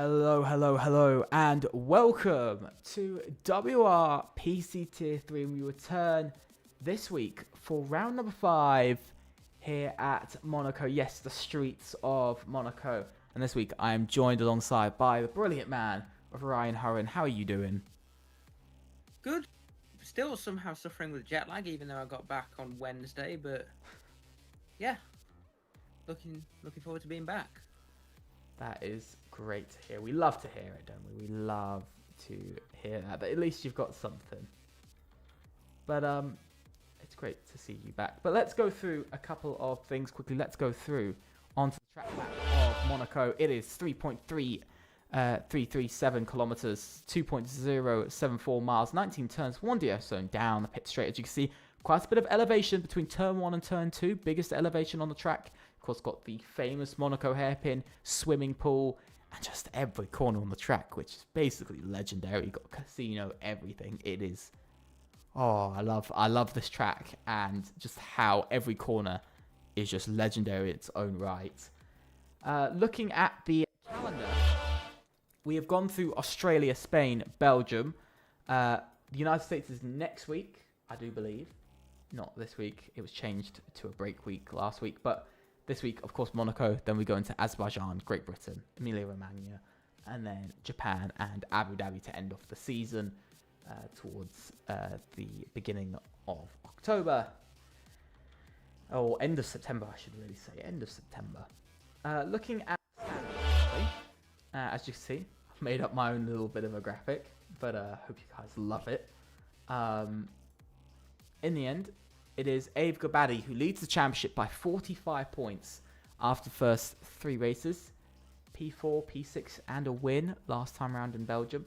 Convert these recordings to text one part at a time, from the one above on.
Hello, hello, hello, and welcome to WOR PC Tier 3. We return this week for round number 5 here at Monaco. Yes, the streets of Monaco. And this week I am joined alongside by the brilliant man of Ryan Hurren. How are you doing? Good. Still somehow suffering with jet lag, even though I got back on Wednesday. But yeah, looking forward to being back. That is great to hear. We love to hear it, don't we? We love to hear that. But at least you've got something. But it's great to see you back. But let's go through a couple of things quickly. Let's go through onto the track map of Monaco. It is 3.337 kilometers, 2.074 miles, 19 turns, 1 DS zone down the pit straight. As you can see, quite a bit of elevation between turn 1 and turn 2. Biggest elevation on the track. Of course, got the famous Monaco hairpin, swimming pool, and just every corner on the track, which is basically legendary. Got casino, everything. It is. Oh, I love this track, and just how every corner is just legendary in its own right. Looking at the calendar, we have gone through Australia, Spain, Belgium. The United States is next week, I do believe. Not this week. It was changed to a break week last week, but this week, of course, Monaco. Then we go into Azerbaijan, Great Britain, Emilia-Romagna, and then Japan and Abu Dhabi to end off the season towards the beginning of October. Or end of September, I should really say. End of September. Looking at as you can see, I've made up my own little bit of a graphic, but I hope you guys love it. In the end, it is Abe Gabadi who leads the championship by 45 points after the first 3 races. P4, P6 and a win last time around in Belgium.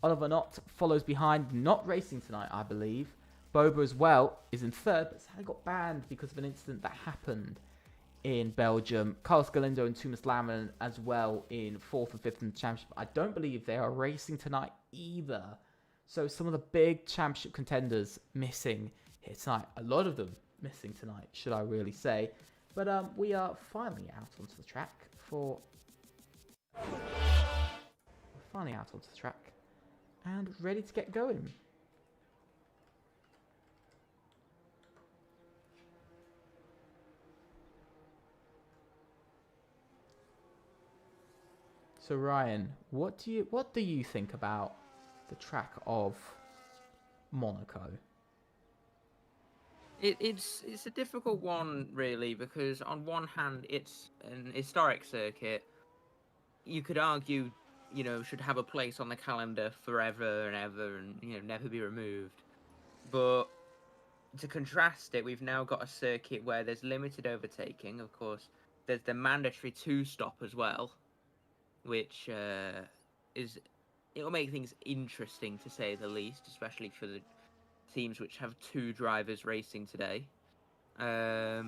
Oliver Knott follows behind, not racing tonight, I believe. Boba as well is in 3rd, but sadly got banned because of an incident that happened in Belgium. Carlos Galindo and Thomas Lammen as well in 4th and 5th in the championship. I don't believe they are racing tonight either. So some of the big championship contenders missing here tonight. A lot of them missing tonight, should I really say. But we are finally out onto the track and ready to get going. So Ryan, what do you think about the track of Monaco? It's a difficult one, really, because on one hand, it's an historic circuit. You could argue, should have a place on the calendar forever and ever and, never be removed. But to contrast it, we've now got a circuit where there's limited overtaking. Of course, there's the mandatory 2-stop as well, which it'll make things interesting, to say the least, especially for the teams which have 2 drivers racing today. But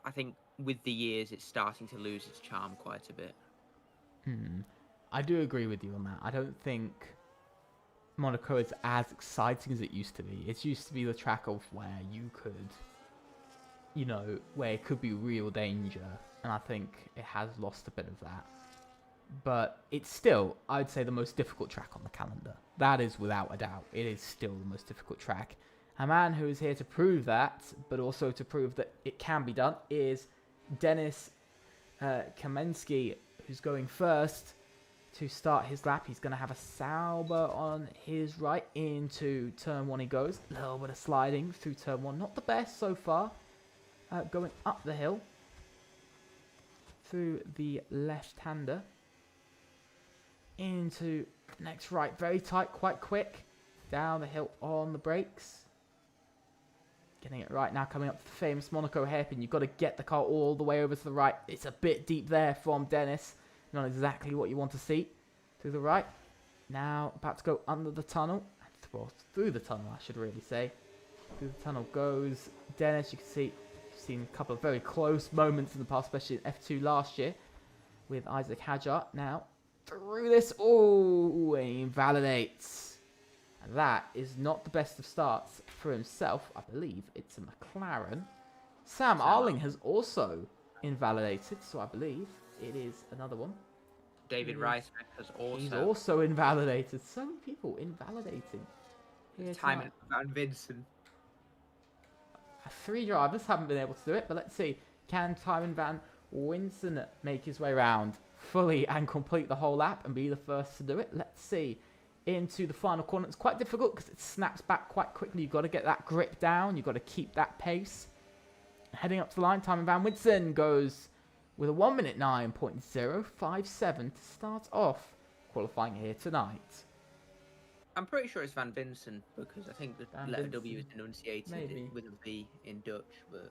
I think with the years, it's starting to lose its charm quite a bit. I do agree with you on that. I don't think Monaco is as exciting as it used to be. It used to be the track of where you could, where it could be real danger. And I think it has lost a bit of that. But it's still, I'd say, the most difficult track on the calendar. That is without a doubt. It is still the most difficult track. A man who is here to prove that, but also to prove that it can be done, is Denis Kamensky, who's going first to start his lap. He's going to have a Sauber on his right. Into turn 1 he goes. A little bit of sliding through turn 1. Not the best so far. Going up the hill through the left-hander. Into the next right. Very tight, quite quick. Down the hill on the brakes. Getting it right now, coming up to the famous Monaco hairpin. You've got to get the car all the way over to the right. It's a bit deep there from Dennis. Not exactly what you want to see. To the right. Now about to go under the tunnel. Well, through the tunnel, I should really say. Through the tunnel goes Dennis. You can see, you've seen a couple of very close moments in the past, especially in F2 last year. With Isaac Hadjar. Now, through this. Oh, he invalidates. And that is not the best of starts for himself. I believe it's a McLaren. Sam Arling has also invalidated, so I believe it is another one. David It is- Rice has He's also. also invalidated. So many people invalidating here Timon tonight. Van Vincent. 3 drivers haven't been able to do it, but let's see. Can Timon Van Winston make his way around fully and complete the whole lap and be the first to do it? Let's see. Into the final corner. It's quite difficult because it snaps back quite quickly. You've got to get that grip down. You've got to keep that pace. Heading up to the line, Timon Van Winston goes with a 1 minute 9.057 to start off qualifying here tonight. I'm pretty sure it's Van Vincent because I think the Van letter Vincent. W is enunciated Maybe. with a V in Dutch, but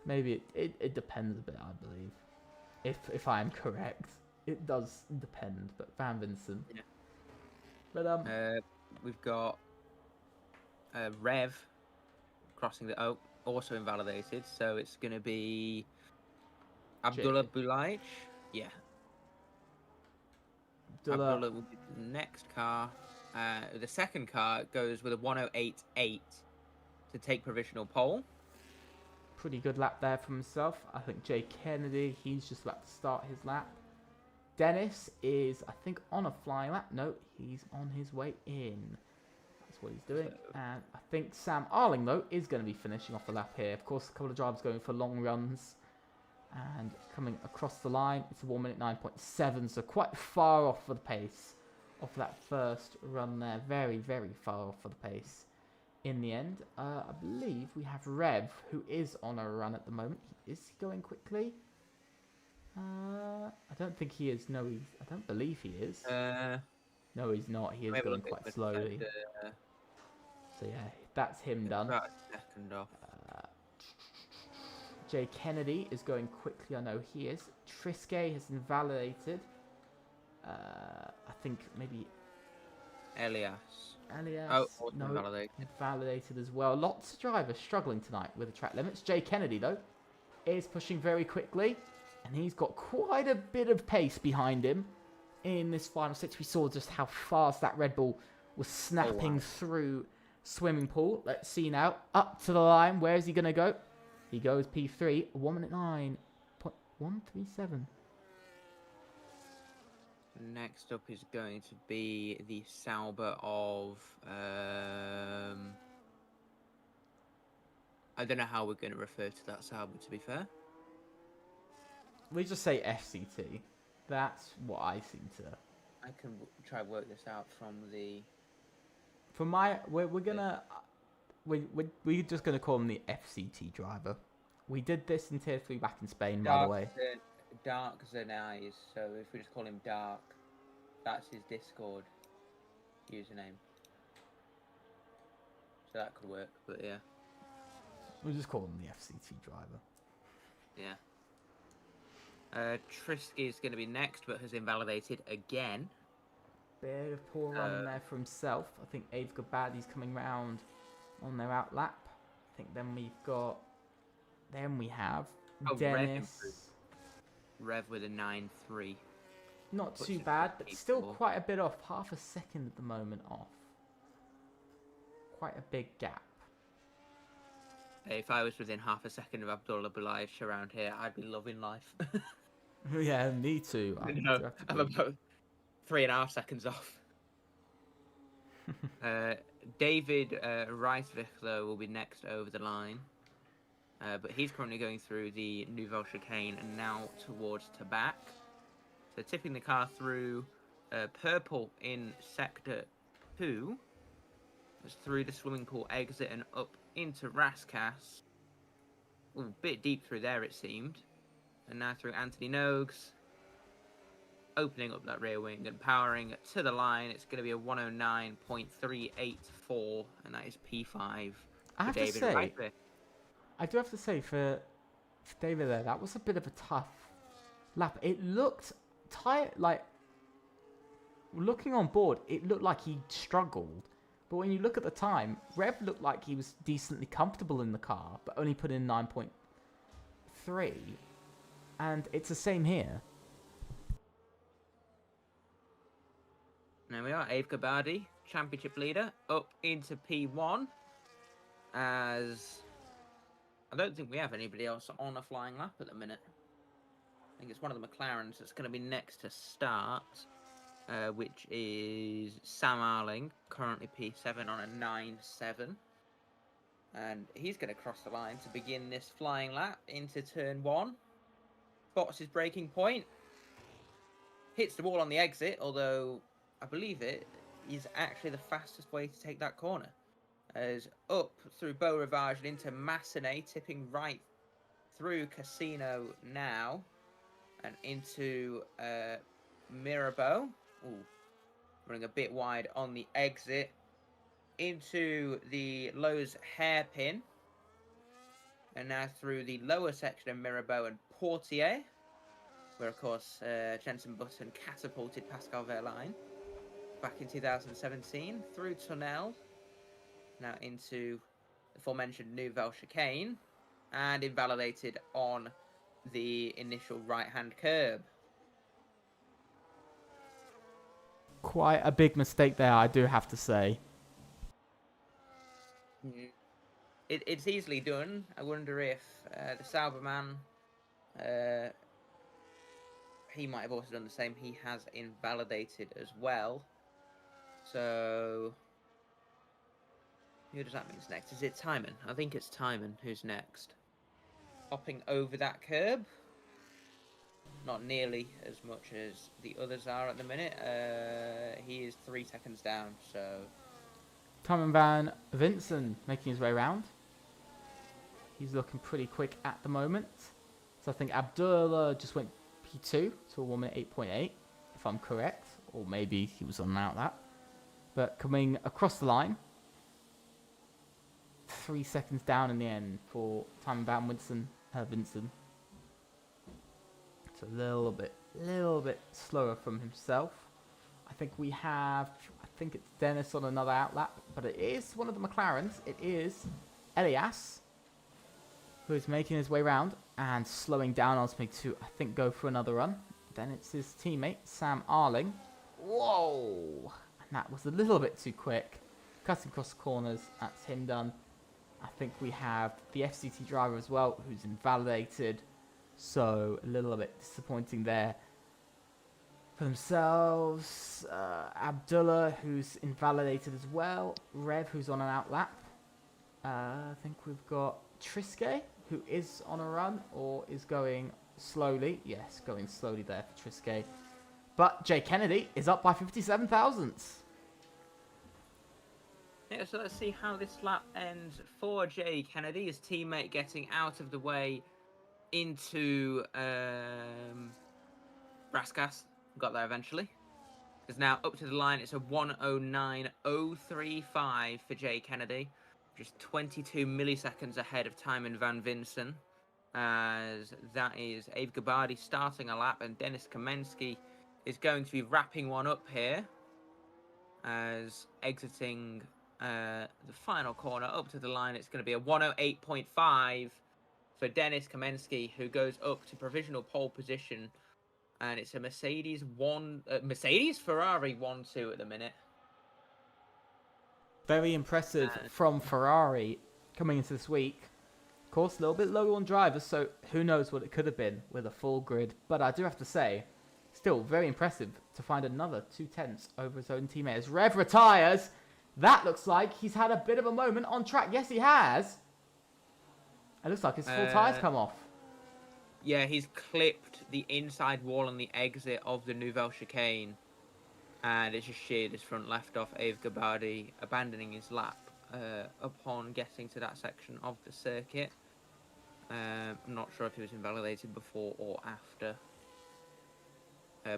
Maybe it depends a bit, I believe. If I am correct. It does depend, but Van Vincent. Yeah. But we've got Rev crossing the also invalidated, so it's going to be Abdullah Bulaich. Yeah, Abdullah will be the next car. The second car goes with a 1:08.8 to take provisional pole. pretty good lap there for himself. I think Jay Kennedy, he's just about to start his lap. Dennis is, I think, on a flying lap. No, he's on his way in. That's what he's doing. And I think Sam Arling, though, is going to be finishing off the lap here. Of course, a couple of drivers going for long runs. And coming across the line, it's a 1 minute 9.7, so quite far off for the pace of that first run there. Very, very far off for the pace. In the end, I believe we have Rev, who is on a run at the moment. Is he going quickly? I don't think he is. No, I don't believe he is. No, he's not. He is going quite slowly. So yeah, that's him done. About a second off. Jay Kennedy is going quickly. I know he is. Trisket has invalidated. I think maybe Elias. Elias. No, invalidated. Invalidated as well. Lots of drivers struggling tonight with the track limits. Jay Kennedy, though, is pushing very quickly. And he's got quite a bit of pace behind him in this final six. We saw just how fast that Red Bull was snapping through swimming pool. Let's see now. Up to the line. Where is he going to go? He goes P3. 1 minute 9.137. Next up is going to be the Sauber of... I don't know how we're going to refer to that Sauber, to be fair. We just say FCT. That's what I seem to. I can try and work this out from the... For my... We're gonna... We're just going to call him the FCT driver. We did this in Tier 3 back in Spain, by the way. Dark Zenais, so if we just call him Dark, that's his Discord username. So that could work, but yeah. We'll just call him the FCT driver. Yeah. Trisky is going to be next, but has invalidated again. Bit of poor run there for himself. I think Abe Gabadi's coming round on their out lap. I think then we've got... Then we have Dennis. Rev with a 9.3. Not too bad, but still quite a bit off. Half a second at the moment off. Quite a big gap. If I was within half a second of Abdullah Bulaich around here, I'd be loving life. Yeah, me too. I'm about 3.5 seconds off. David Reisvich, though, will be next over the line. But he's currently going through the Nouvelle Chicane and now towards Tabac. So tipping the car through purple in Sector 2. It's through the swimming pool exit and up into Rascasse. A bit deep through there, it seemed. And now through Anthony Nogues. Opening up that rear wing and powering to the line. It's going to be a 109.384, and that is P5 for David Reisvich. I do have to say, for David there, that was a bit of a tough lap. It looked tight, like, looking on board, it looked like he struggled. But when you look at the time, Rev looked like he was decently comfortable in the car, but only put in 9.3. And it's the same here. There we are, Abe Kabadi, championship leader, up into P1, as I don't think we have anybody else on a flying lap at the minute. I think it's one of the McLarens that's going to be next to start, which is Sam Arling, currently P7 on a 9.7. And he's going to cross the line to begin this flying lap into turn 1. Spots his braking point. Hits the wall on the exit, although I believe it is actually the fastest way to take that corner. As up through Beau Rivage and into Massenet, tipping right through Casino now. And into Mirabeau. Ooh, running a bit wide on the exit. Into the Lowe's hairpin. And now through the lower section of Mirabeau and Portier, where, of course, Jenson Button catapulted Pascal Wehrlein back in 2017, through Tunnel, now into the aforementioned Nouvelle Chicane, and invalidated on the initial right-hand curb. Quite a big mistake there, I do have to say. It's easily done. I wonder if the Sauberman, he might have also done the same. He has invalidated as well. So, who does that mean is next? Is it Timon? I think it's Timon who's next. Hopping over that curb. Not nearly as much as the others are at the minute. He is 3 seconds down, so... Timon Van Vincent making his way around. He's looking pretty quick at the moment. So I think Abdullah just went P2 to a 1 minute 8.8, if I'm correct. Or maybe he was on an outlap. But coming across the line, 3 seconds down in the end for Timon Van Vincent. It's a little bit slower from himself. I think it's Dennis on another outlap, but it is one of the McLarens. It is Elias, who is making his way around and slowing down on me to, I think, go for another run. Then it's his teammate, Sam Arling. Whoa! And that was a little bit too quick. Cutting across the corners, that's him done. I think we have the FCT driver as well, who's invalidated. So, a little bit disappointing there for themselves. Abdullah, who's invalidated as well. Rev, who's on an outlap. I think we've got Trisquet, who is on a run or is going slowly. Yes, going slowly there for Trisquet. But Jay Kennedy is up by 57 thousandths. Yeah, so let's see how this lap ends for Jay Kennedy. His teammate getting out of the way into Braskas. Got there eventually. Is now up to the line. It's a 1:09.035 for Jay Kennedy. Just 22 milliseconds ahead of Timon Van Vincent. As that is Abe Gabardi starting a lap, and Dennis Kamensky is going to be wrapping one up here. As exiting the final corner up to the line, it's going to be a 1:08.5 for Dennis Kamensky, who goes up to provisional pole position. And it's a Mercedes Ferrari 1-2 at the minute. Very impressive from Ferrari coming into this week. Of course, a little bit low on drivers, so who knows what it could have been with a full grid. But I do have to say, still very impressive to find another 2/10 over his own teammate. As Rev retires, that looks like he's had a bit of a moment on track. Yes, he has. It looks like his full tyres come off. Yeah, he's clipped the inside wall on the exit of the Nouvelle Chicane. And it's just sheared his front left off. Abe Gabardi abandoning his lap upon getting to that section of the circuit. I'm not sure if he was invalidated before or after.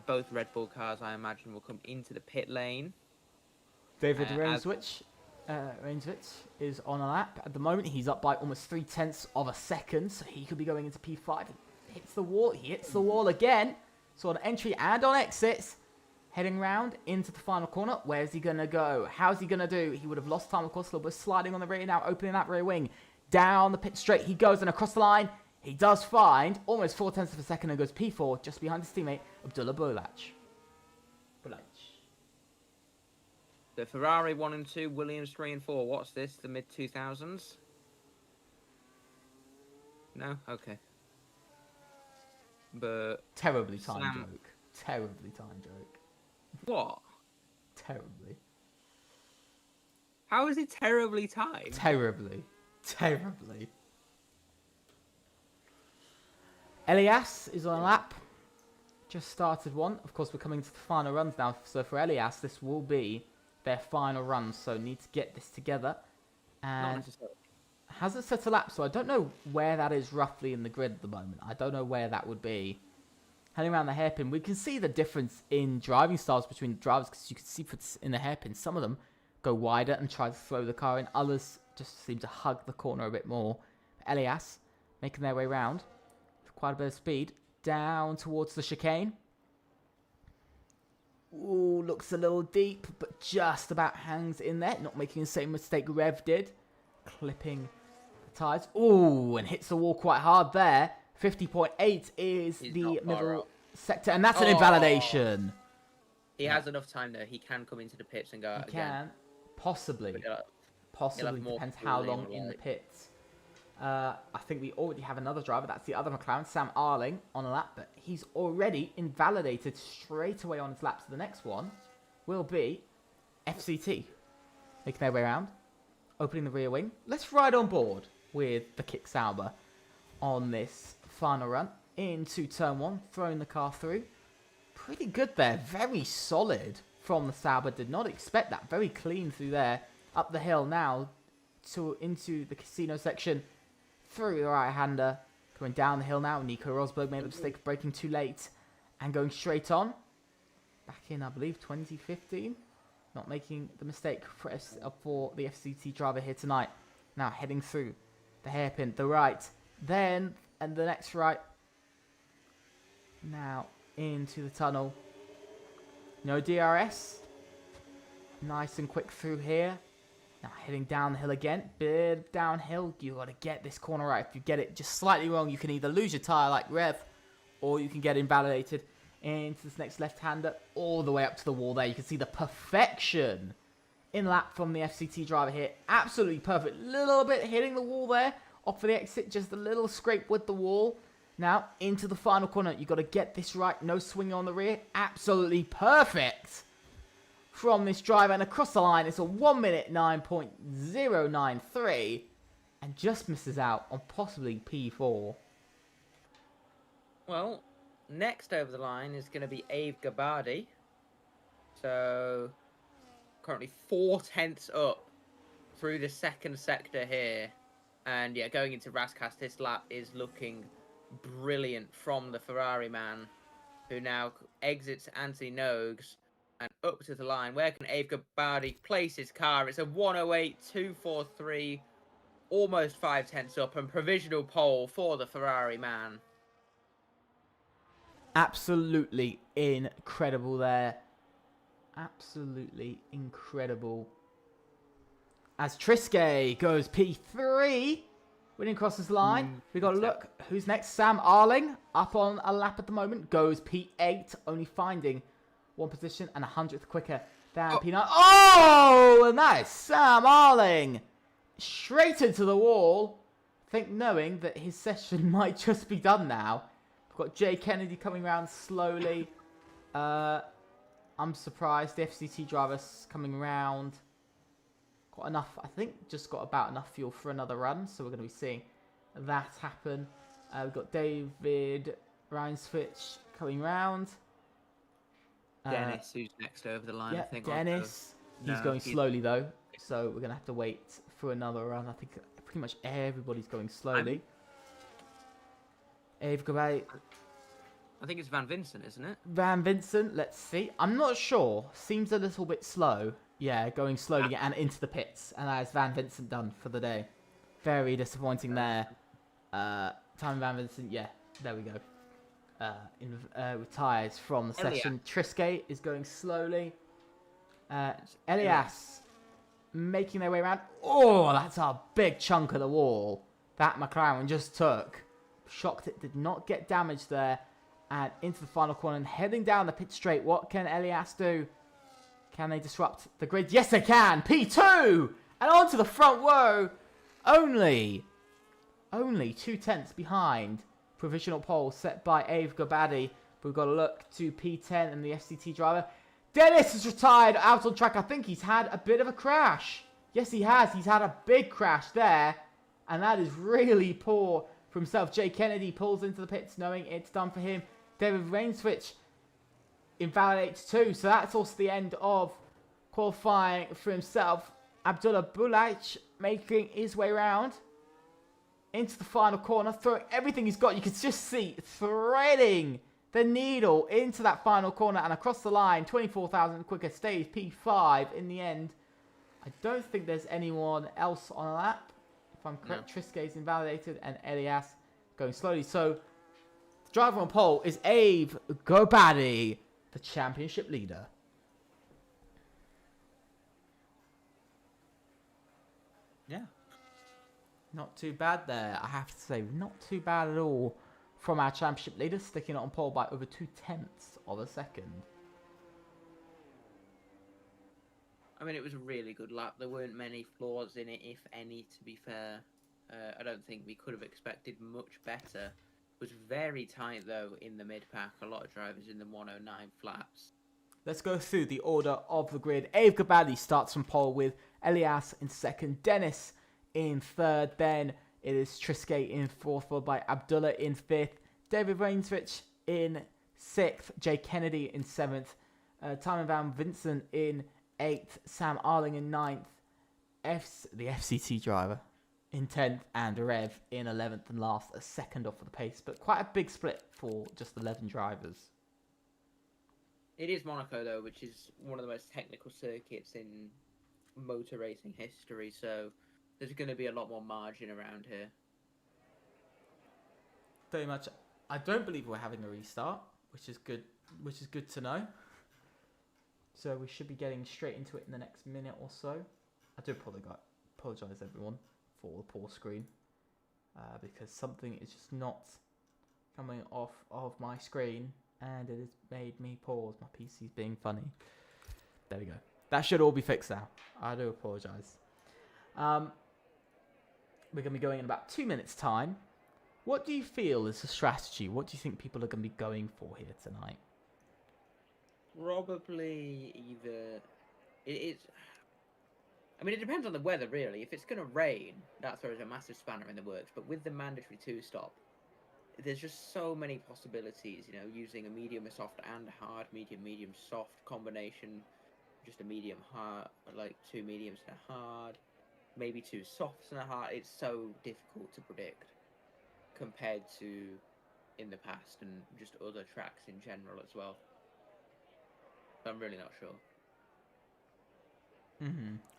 Both Red Bull cars, I imagine, will come into the pit lane. David Rainswich is on a lap. At the moment, he's up by almost 0.3 of a second, so he could be going into P5. Hits the wall. He hits the wall again. So on entry and on exits, heading round into the final corner. Where's he going to go? How's he going to do? He would have lost time, of course, a little bit, sliding on the rear now, opening that rear wing. Down the pit straight he goes, and across the line, he does find almost 0.4 of a second and goes P4, just behind his teammate, Abdullah Bolach. The Ferrari 1 and 2, Williams 3 and 4. What's this? The mid-2000s? No? Okay. but Terribly timed Sam- joke. Terribly timed joke. what? Terribly. How is it terribly timed? Terribly. Terribly. Elias is on a lap. Just started one. Of course, we're coming to the final runs now. So for Elias, this will be their final run. So need to get this together. Not And necessarily. hasn't set a lap. So I don't know where that is roughly in the grid at the moment. I don't know where that would be. Heading around the hairpin, we can see the difference in driving styles between the drivers. Because you can see in the hairpin, some of them go wider and try to slow the car in. Others just seem to hug the corner a bit more. Elias making their way round with quite a bit of speed down towards the chicane. Ooh, looks a little deep, but just about hangs in there. Not making the same mistake Rev did. Clipping the tyres. Ooh, and hits the wall quite hard there. 50.8 is He's the not far middle up. sector, and that's an Oh. invalidation. He has enough time though. He can come into the pits and go out He again. can, possibly. But, Possibly, more depends how fuel in, long in the like- pits. I think we already have another driver. That's the other McLaren, Sam Arling, on a lap. But he's already invalidated straight away on his lap. So the next one will be FCT. Making their way around. Opening the rear wing. Let's ride on board with the Kick Sauber on this final run. Into turn one. Throwing the car through. Pretty good there. Very solid from the Sauber. Did not expect that. Very clean through there. Up the hill now into the casino section. Through the right-hander. Going down the hill now. Nico Rosberg made the mistake of braking too late. And going straight on. Back in, I believe, 2015. Not making the mistake for the FCT driver here tonight. Now heading through the hairpin. The right. Then, and the next right. Now into the tunnel. No DRS. Nice and quick through here. Now heading down the hill again. Bit downhill. You got to get this corner right. If you get it just slightly wrong, you can either lose your tyre like Rev, or you can get invalidated into this next left-hander all the way up to the wall there. You can see the perfection in lap from the FCT driver here. Absolutely perfect. Little bit hitting the wall there. Off for the exit. Just a little scrape with the wall. Now into the final corner. You got to get this right. No swing on the rear. Absolutely perfect from this driver, and across the line it's a 1 minute 9.093 and just misses out on possibly P4. Well, next over the line is going to be Abe Gabardi. So, currently 4/10 up through the second sector here. And yeah, going into Rascast, this lap is looking brilliant from the Ferrari man, who now exits Anthony Nogues and up to the line. Where can Abe Gabardi place his car? It's a 108.243, almost 5/10 up, and provisional pole for the Ferrari man. Absolutely incredible there. Absolutely incredible. As Triscay goes P3, winning across this line. We got to look who's next. Sam Arling up on a lap at the moment, goes P8, only finding one position and 100th quicker than P9. Oh, and that is Sam Arling straight into the wall. I think knowing that his session might just be done now. We've got Jay Kennedy coming around slowly. I'm surprised the FCT driver's coming around. Got enough, I think, just got about enough fuel for another run. So we're going to be seeing that happen. We've got David Reinsfitch coming round. Dennis, who's next over the line, Yeah, I think. Dennis. No, He's going he's- slowly, though. So we're going to have to wait for another run. I think pretty much everybody's going slowly. Eve Gabay, I think it's Van Vincent, isn't it? Van Vincent, let's see. I'm not sure. Seems a little bit slow. Yeah, going slowly and into the pits. And that is Van Vincent done for the day. Very disappointing there. Time Van Vincent, yeah, there we go. Retires from the session. Triscay is going slowly. Elias making their way around. Oh, that's a big chunk of the wall that McLaren just took. Shocked it did not get damaged there. And into the final corner and heading down the pit straight. What can Elias do? Can they disrupt the grid? Yes, they can. P2 and onto the front row. Only 2/10 behind provisional pole set by Ave Gabadi. We've got to look to P10 and the FCT driver. Dennis has retired out on track. I think he's had a bit of a crash. Yes, he has. He's had a big crash there. And that is really poor for himself. Jay Kennedy pulls into the pits knowing it's done for him. David Rainswitch invalidates too. So that's also the end of qualifying for himself. Abdullah Bulaich making his way around into the final corner, throwing everything he's got. You can just see threading the needle into that final corner and across the line. 24,000 quicker, stays P5 in the end. I don't think there's anyone else on a lap. If I'm correct, no. Triske's invalidated and Elias going slowly. So the driver on pole is Ave Gobadi, the championship leader. Yeah. Not too bad there, I have to say. Not too bad at all from our championship leader, sticking it on pole by over 0.2 of a second. I mean, it was a really good lap. There weren't many flaws in it, if any, to be fair. I don't think we could have expected much better. It was very tight, though, in the mid-pack. A lot of drivers in the 109 flats. Let's go through the order of the grid. Ave Gabadi starts from pole with Elias in second, Dennis in third, then it is Triske in fourth, followed by Abdullah in fifth, David Rainswitch in sixth, Jay Kennedy in seventh, Timon Van Vincent in eighth, Sam Arling in ninth, the FCT driver in 10th, and Rev in 11th and last, a second off of the pace, but quite a big split for just 11 drivers. It is Monaco, though, which is one of the most technical circuits in motor racing history, so there's going to be a lot more margin around here. Very much. I don't believe we're having a restart, which is good. Which is good to know. So we should be getting straight into it in the next minute or so. I do apologise everyone for the poor screen, because something is just not coming off of my screen, and it has made me pause. My PC's being funny. There we go. That should all be fixed now. I do apologise. We're going to be going in about 2 minutes' time. What do you feel is the strategy? What do you think people are going to be going for here tonight? Probably either... I mean, it depends on the weather, really. If it's going to rain, that throws a massive spanner in the works. But with the mandatory two-stop, there's just so many possibilities, you know, using a medium, a soft, and a hard, medium, medium, soft combination. Just a medium hard, like 2 mediums and a hard. Maybe 2 softs and a hard. It's so difficult to predict compared to in the past and just other tracks in general as well. So I'm really not sure.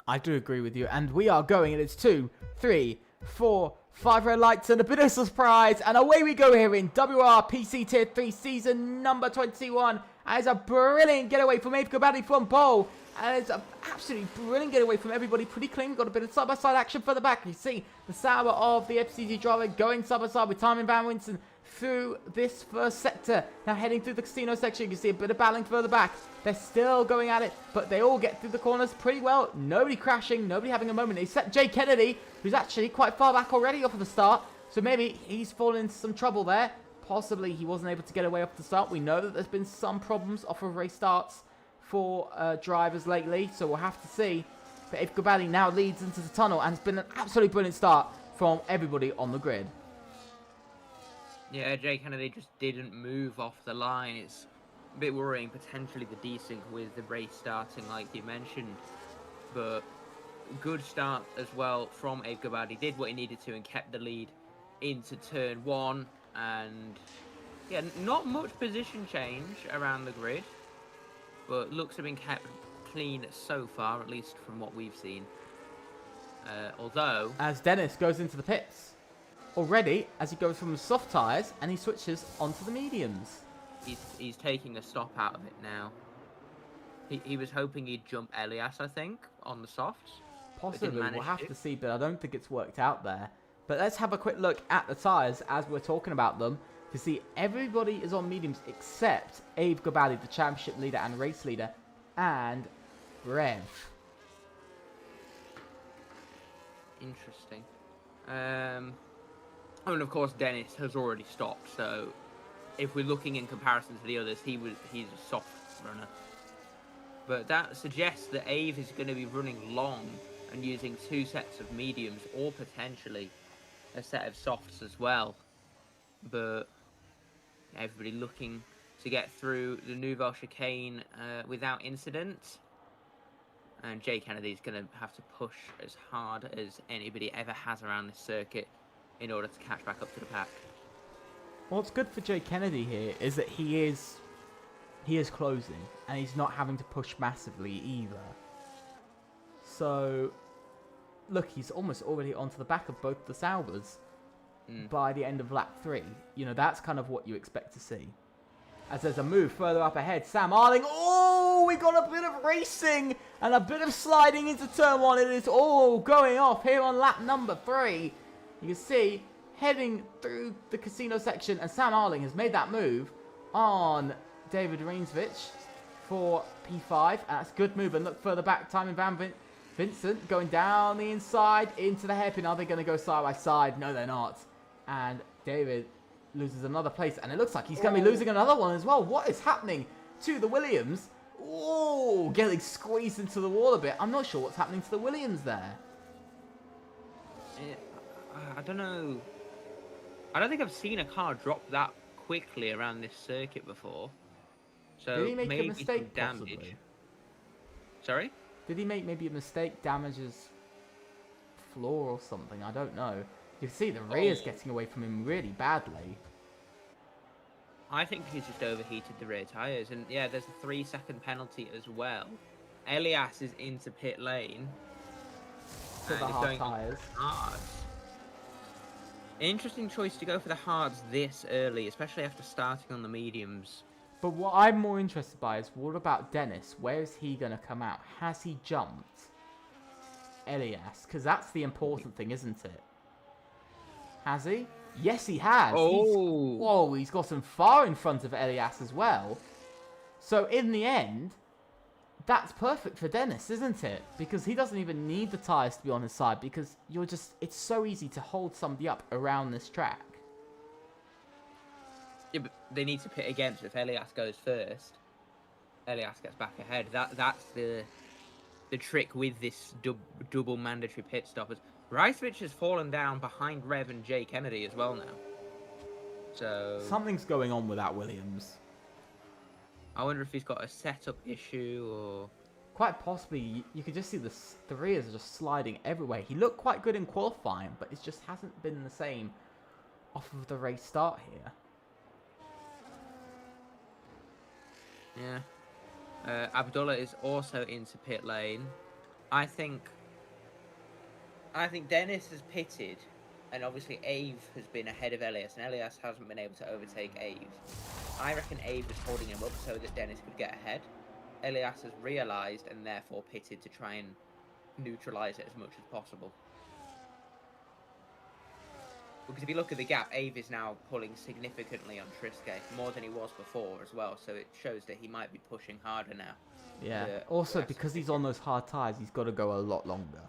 I do agree with you, and we are going, and it's 2, 3, 4, 5 red lights and a bit of surprise, and away we go here in WR PC Tier 3 season number 21. And it's a brilliant getaway from Ave Gabadi from pole, and it's an absolutely brilliant getaway from everybody, pretty clean. Got a bit of side-by-side action further back. You see the sour of the FCT driver going side-by-side with Timon Van Winston through this first sector. Now heading through the casino section, you can see a bit of battling further back. They're still going at it, but they all get through the corners pretty well. Nobody crashing, nobody having a moment, except Jay Kennedy, who's actually quite far back already off of the start. So maybe he's fallen into some trouble there. Possibly he wasn't able to get away off the start. We know that there's been some problems off of race starts for drivers lately, so we'll have to see. But Ave Gabadi now leads into the tunnel, and it's been an absolutely brilliant start from everybody on the grid. Yeah, Jay Kennedy just didn't move off the line. It's a bit worrying, potentially the desync with the race starting, like you mentioned. But good start as well from Ave Gabadi. Did what he needed to and kept the lead into turn 1. And yeah, not much position change around the grid, but looks have been kept clean so far, at least from what we've seen. Although, as Dennis goes into the pits already, as he goes from the soft tyres and he switches onto the mediums. He's taking a stop out of it now. He was hoping he'd jump Elias, I think, on the softs. Possibly, we'll have to see, but I don't think it's worked out there. But let's have a quick look at the tyres as we're talking about them to see everybody is on mediums except Ave Gabadi, the championship leader and race leader, and Rev. Interesting. And of course, Dennis has already stopped. So, if we're looking in comparison to the others, he's a soft runner. But that suggests that Ave is going to be running long and using 2 sets of mediums, or potentially a set of softs as well. But everybody looking to get through the Nouvelle Chicane without incident. And Jay Kennedy's going to have to push as hard as anybody ever has around this circuit in order to catch back up to the pack. What's good for Jay Kennedy here is that he is closing, and he's not having to push massively either. So, look, he's almost already onto the back of both the Saubers by the end of lap 3. You know, that's kind of what you expect to see. As there's a move further up ahead, Sam Arling, oh, we got a bit of racing and a bit of sliding into turn 1. It is all going off here on lap number 3. You can see, heading through the casino section, and Sam Arling has made that move on David Reinsvich for P5. And that's a good move. And look further back, Timon Van Vincent going down the inside into the hairpin. Are they going to go side by side? No, they're not. And David loses another place, and it looks like he's going to be losing another one as well. What is happening to the Williams? Oh, getting squeezed into the wall a bit. I'm not sure what's happening to the Williams there. I don't know. I don't think I've seen a car drop that quickly around this circuit before. So did he make maybe a mistake, damage. possibly? Sorry? Did he make maybe a mistake, damages floor or something? I don't know. You can see the rear's getting away from him really badly. I think he's just overheated the rear tyres. And yeah, there's a 3-second penalty as well. Elias is into pit lane. For the hard tyres. Hards. Interesting choice to go for the hards this early, especially after starting on the mediums. But what I'm more interested by is, what about Dennis? Where is he going to come out? Has he jumped Elias? Because that's the important thing, isn't it? Has he? Yes, he has. Oh. He's gotten far in front of Elias as well. So in the end, that's perfect for Dennis, isn't it? Because he doesn't even need the tyres to be on his side, because it's so easy to hold somebody up around this track. Yeah, but they need to pit again, so if Elias goes first, Elias gets back ahead. That's the trick with this double mandatory pit stoppers. Reisvich has fallen down behind Rev and Jay Kennedy as well now. So something's going on with that Williams. I wonder if he's got a setup issue or... Quite possibly. You could just see the rears are just sliding everywhere. He looked quite good in qualifying, but it just hasn't been the same off of the race start here. Yeah. Abdullah is also into pit lane. I think Dennis has pitted, and obviously Ave has been ahead of Elias, and Elias hasn't been able to overtake Ave. I reckon Ave was holding him up so that Dennis could get ahead. Elias has realised and therefore pitted to try and neutralise it as much as possible. Because if you look at the gap, Ave is now pulling significantly on Trisket, more than he was before as well, so it shows that he might be pushing harder now. Yeah, also because he's on those hard tyres, he's got to go a lot longer.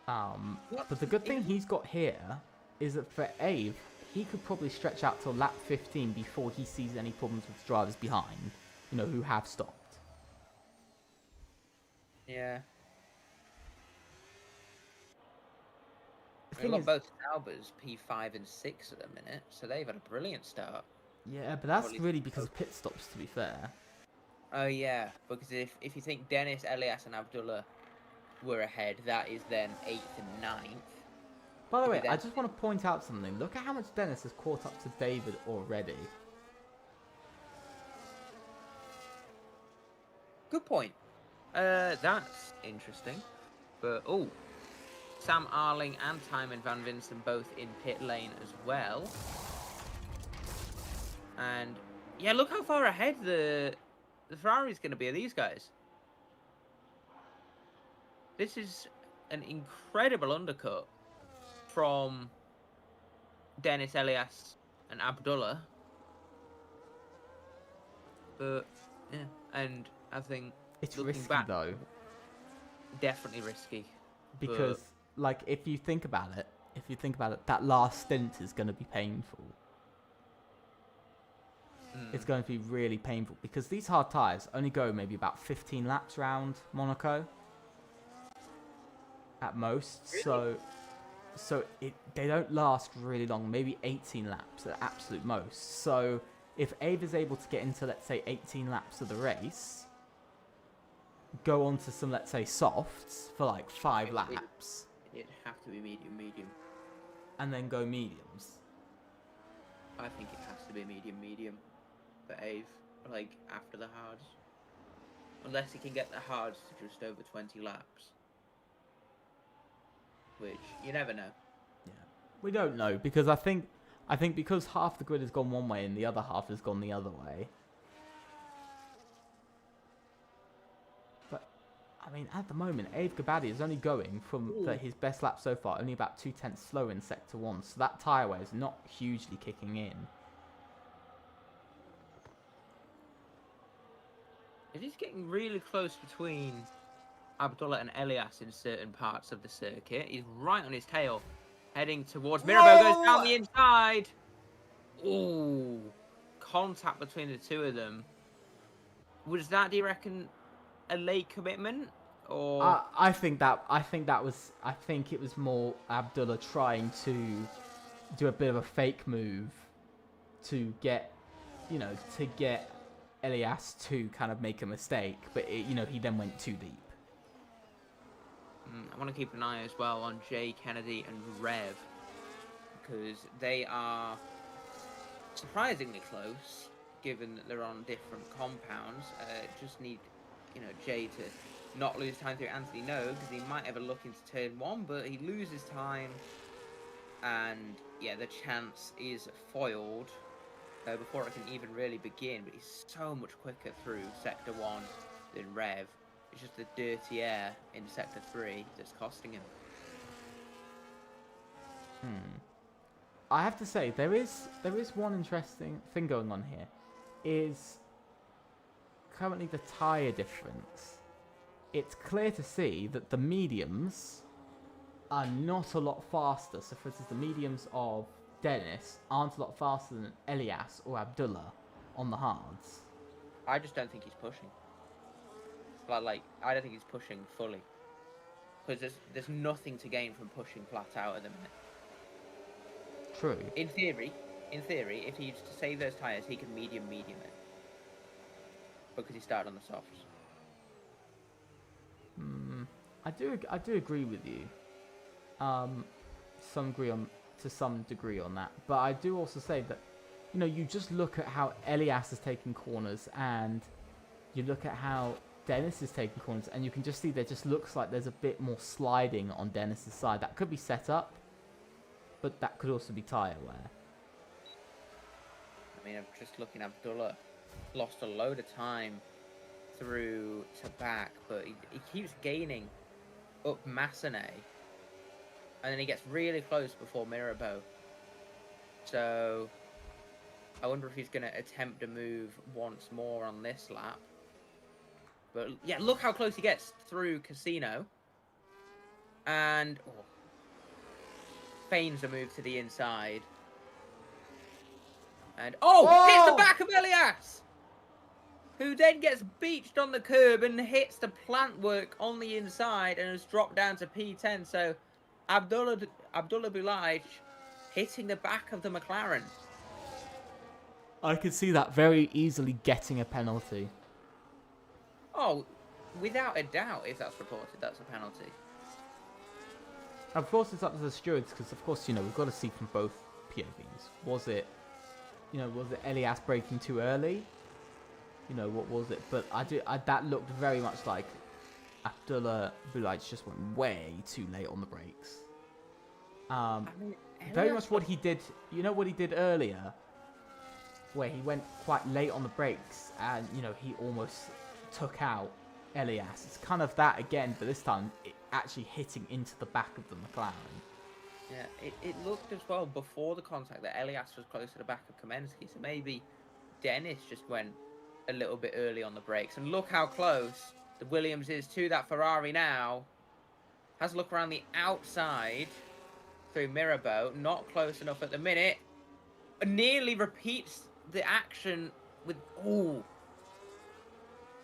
But the good thing he's got here is that for Ave, he could probably stretch out till lap 15 before he sees any problems with drivers behind, who have stopped. Yeah. We've got both Albers, P5 and 6 at the minute, so they've had a brilliant start. Yeah, but that's really because of pit stops, to be fair. Oh yeah, because if you think Dennis, Elias and Abdullah were ahead, that is then 8th and 9th. By the way, I just want to point out something. Look at how much Dennis has caught up to David already. Good point. That's interesting. But, Sam Arling and Timon Van Vincent both in pit lane as well. And, yeah, look how far ahead the Ferrari's going to be of these guys. This is an incredible undercut from Dennis, Elias, and Abdullah. But, yeah, and I think it's looking risky, back, though. Definitely risky. Because, if you think about it, if you think about it, that last stint is going to be painful. It's going to be really painful because these hard tyres only go maybe about 15 laps around Monaco at most. Really? So they don't last really long, maybe 18 laps at absolute most. So if Abe is able to get into, let's say, 18 laps of the race, go on to some, let's say, softs for like 5 laps, It'd have to be medium. and then go mediums. I think it has to be medium for Ave, like after the hards. Unless he can get the hards to just over 20 laps. Which, you never know. Yeah, we don't know because I think because half the grid has gone one way and the other half has gone the other way. But I mean, at the moment, Abe Gabadi is only going from his best lap so far, only about 2/10 slow in sector 1, so that tyre wear is not hugely kicking in. It is getting really close between Abdullah and Elias in certain parts of the circuit. He's right on his tail, heading towards Mirabeau, goes down the inside. Ooh, contact between the two of them. Was that, do you reckon, a late commitment? Or I think it was more Abdullah trying to do a bit of a fake move to get Elias to kind of make a mistake, but he then went too deep. I want to keep an eye as well on Jay Kennedy and Rev, because they are surprisingly close, given that they're on different compounds. Just need, Jay to not lose time through Anthony No, because he might have a look into turn 1, but he loses time, and yeah, the chance is foiled before it can even really begin. But he's so much quicker through Sector 1 than Rev. It's just the dirty air in Sector 3 that's costing him. I have to say, there is one interesting thing going on here. Is currently the tyre difference. It's clear to see that the mediums are not a lot faster. So, for instance, the mediums of Dennis aren't a lot faster than Elias or Abdullah on the hards. I just don't think he's pushing. Like I don't think he's pushing fully. Because there's nothing to gain from pushing flat out at the minute. True. In theory, if he used to save those tyres, he can medium it. Because he started on the softs. I do agree with you. To some degree on that, but I do also say that, you just look at how Elias is taking corners, and you look at how Dennis is taking corners, and you can just see there just looks like there's a bit more sliding on Dennis's side. That could be set up, but that could also be tyre wear. I mean, I'm just looking. Abdullah lost a load of time through to back, but he keeps gaining up Massenet, and then he gets really close before Mirabeau. So I wonder if he's going to attempt a move once more on this lap. But yeah, look how close he gets through Casino. And feigns a move to the inside. And hits the back of Elias! Who then gets beached on the curb and hits the plant work on the inside and has dropped down to P10. So Abdullah Boulaj hitting the back of the McLaren. I could see that very easily getting a penalty. Oh, without a doubt, if that's reported, that's a penalty. Of course, it's up to the stewards because, of course, we've got to see from both POVs. Was it Elias braking too early? What was it? But that looked very much like Abdullah Boulaj just went way too late on the brakes. Very much what he did. What he did earlier, where he went quite late on the brakes, and he almost took out Elias. It's kind of that again, but this time it actually hitting into the back of the McLaren. Yeah, it looked as well before the contact that Elias was close to the back of Kamensky, so maybe Dennis just went a little bit early on the brakes. And look how close the Williams is to that Ferrari now. Has a look around the outside. through Mirabeau. Not close enough at the minute. Nearly repeats the action with... Ooh.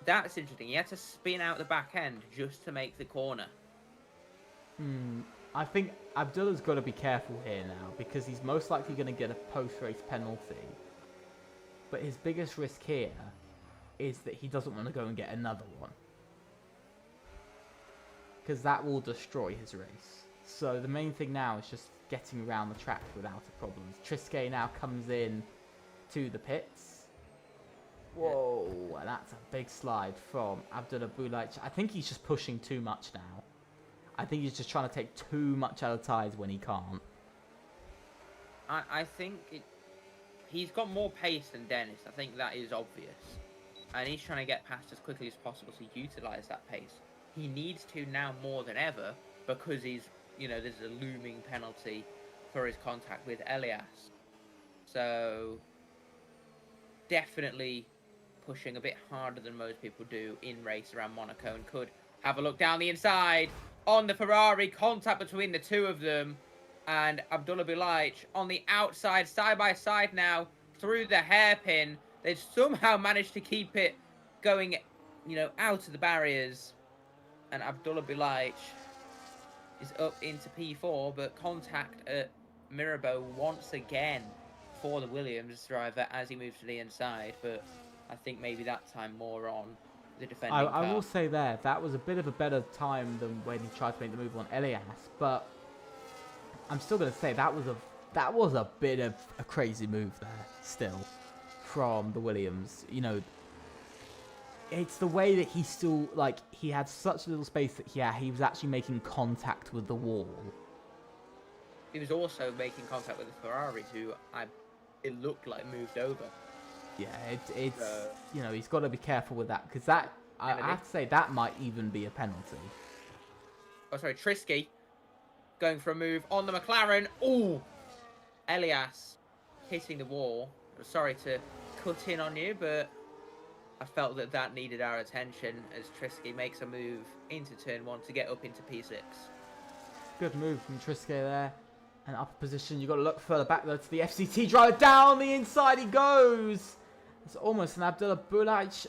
That's interesting. He had to spin out the back end just to make the corner. I think Abdullah's got to be careful here now because he's most likely going to get a post-race penalty. But his biggest risk here is that he doesn't want to go and get another one. Because that will destroy his race. So the main thing now is just getting around the track without a problem. Trisquet now comes in to the pits. Whoa, that's a big slide from Abdullah Boulaich. I think he's just pushing too much now. I think he's just trying to take too much out of tyres when he can't. I think he's got more pace than Dennis. I think that is obvious. And he's trying to get past as quickly as possible to utilise that pace. He needs to now more than ever because there's a looming penalty for his contact with Elias. So, definitely pushing a bit harder than most people do in race around Monaco and could have a look down the inside on the Ferrari. Contact between the two of them. And Abdullah Boulaich on the outside, side by side now, through the hairpin. They've somehow managed to keep it going, out of the barriers. And Abdullah Boulaich is up into P4, but contact at Mirabeau once again for the Williams driver as he moves to the inside. But I think maybe that time more on the defending car. I will say that was a bit of a better time than when he tried to make the move on Elias, but I'm still going to say that was a bit of a crazy move there still from the Williams. It's the way that he still, he had such little space that he was actually making contact with the wall. He was also making contact with the Ferrari, who it looked like moved over. Yeah, he's got to be careful with that, because I have to say that might even be a penalty. Oh, sorry, Trisky going for a move on the McLaren. Ooh! Elias hitting the wall. I'm sorry to cut in on you, but I felt that needed our attention as Trisky makes a move into turn 1 to get up into P6. Good move from Trisky there. And upper position, you've got to look further back though to the FCT driver. Down the inside he goes. It's almost an Abdullah Boulaich,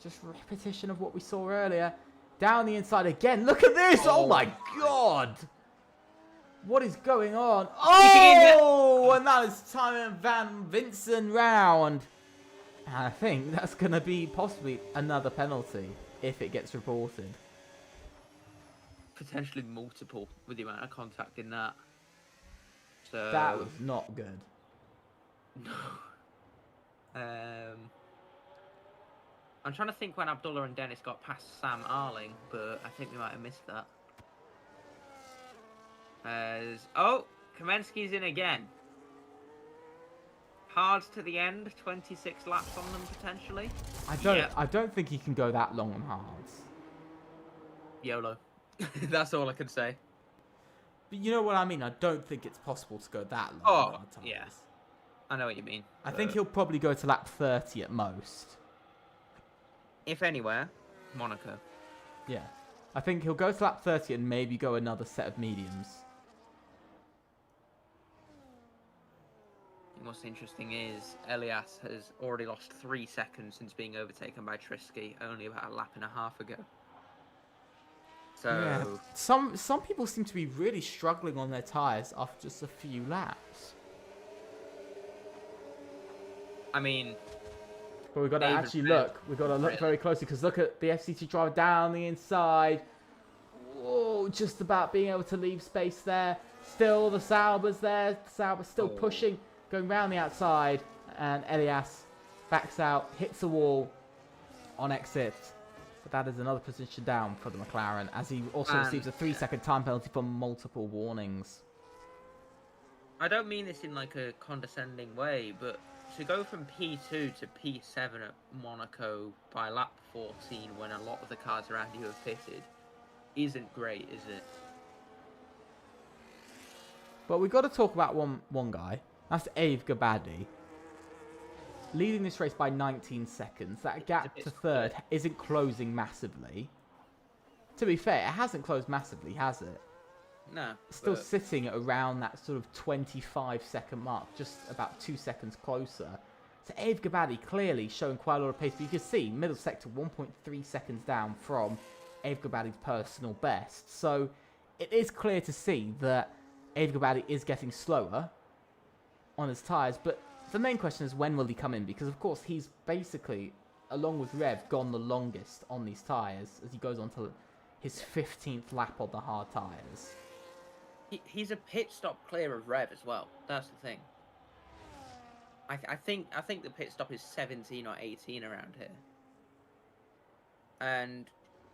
just repetition of what we saw earlier. Down the inside again. Look at this. Oh my God. What is going on? Oh, and that is Timon Van Vincent round. And I think that's going to be possibly another penalty if it gets reported. Potentially multiple with the amount of contact in that. So that was not good. No. I'm trying to think when Abdullah and Dennis got past Sam Arling, but I think we might have missed that. Kamensky's in again. Hards to the end, 26 laps on them potentially. I don't think he can go that long on hards. YOLO. That's all I can say. But you know what I mean? I don't think it's possible to go that long on hards. Yeah. I know what you mean. I think he'll probably go to lap 30 at most. If anywhere, Monaco. Yeah. I think he'll go to lap 30 and maybe go another set of mediums. What's interesting is Elias has already lost 3 seconds since being overtaken by Trisky only about a lap and a half ago. So yeah. Some people seem to be really struggling on their tyres after just a few laps. I mean, but we've got to actually look. We've got to look very closely because look at the FCT driver down the inside. Whoa, just about being able to leave space there. Still the Sauber's there. Sauber's still pushing, going round the outside, and Elias backs out, hits the wall on exit. But that is another position down for the McLaren as he also receives a 3-second time penalty for multiple warnings. I don't mean this in like a condescending way, but to go from P2 to P7 at Monaco by lap 14 when a lot of the cars around you have pitted isn't great, is it? But we've got to talk about one guy. That's Abe Gabadi. Leading this race by 19 seconds. That gap to third isn't closing massively. To be fair, it hasn't closed massively, has it? No. still but- sitting at around that sort of 25-second mark, just about 2 seconds closer. So Abe Gabadi clearly showing quite a lot of pace, but you can see middle sector 1.3 seconds down from Abe Gabadi's personal best. So it is clear to see that Abe Gabadi is getting slower on his tyres, but the main question is when will he come in? Because of course he's basically, along with Rev, gone the longest on these tyres as he goes on to his 15th lap on the hard tyres. He's a pit stop clear of Rev as well. That's the thing. I think the pit stop is 17 or 18 around here. And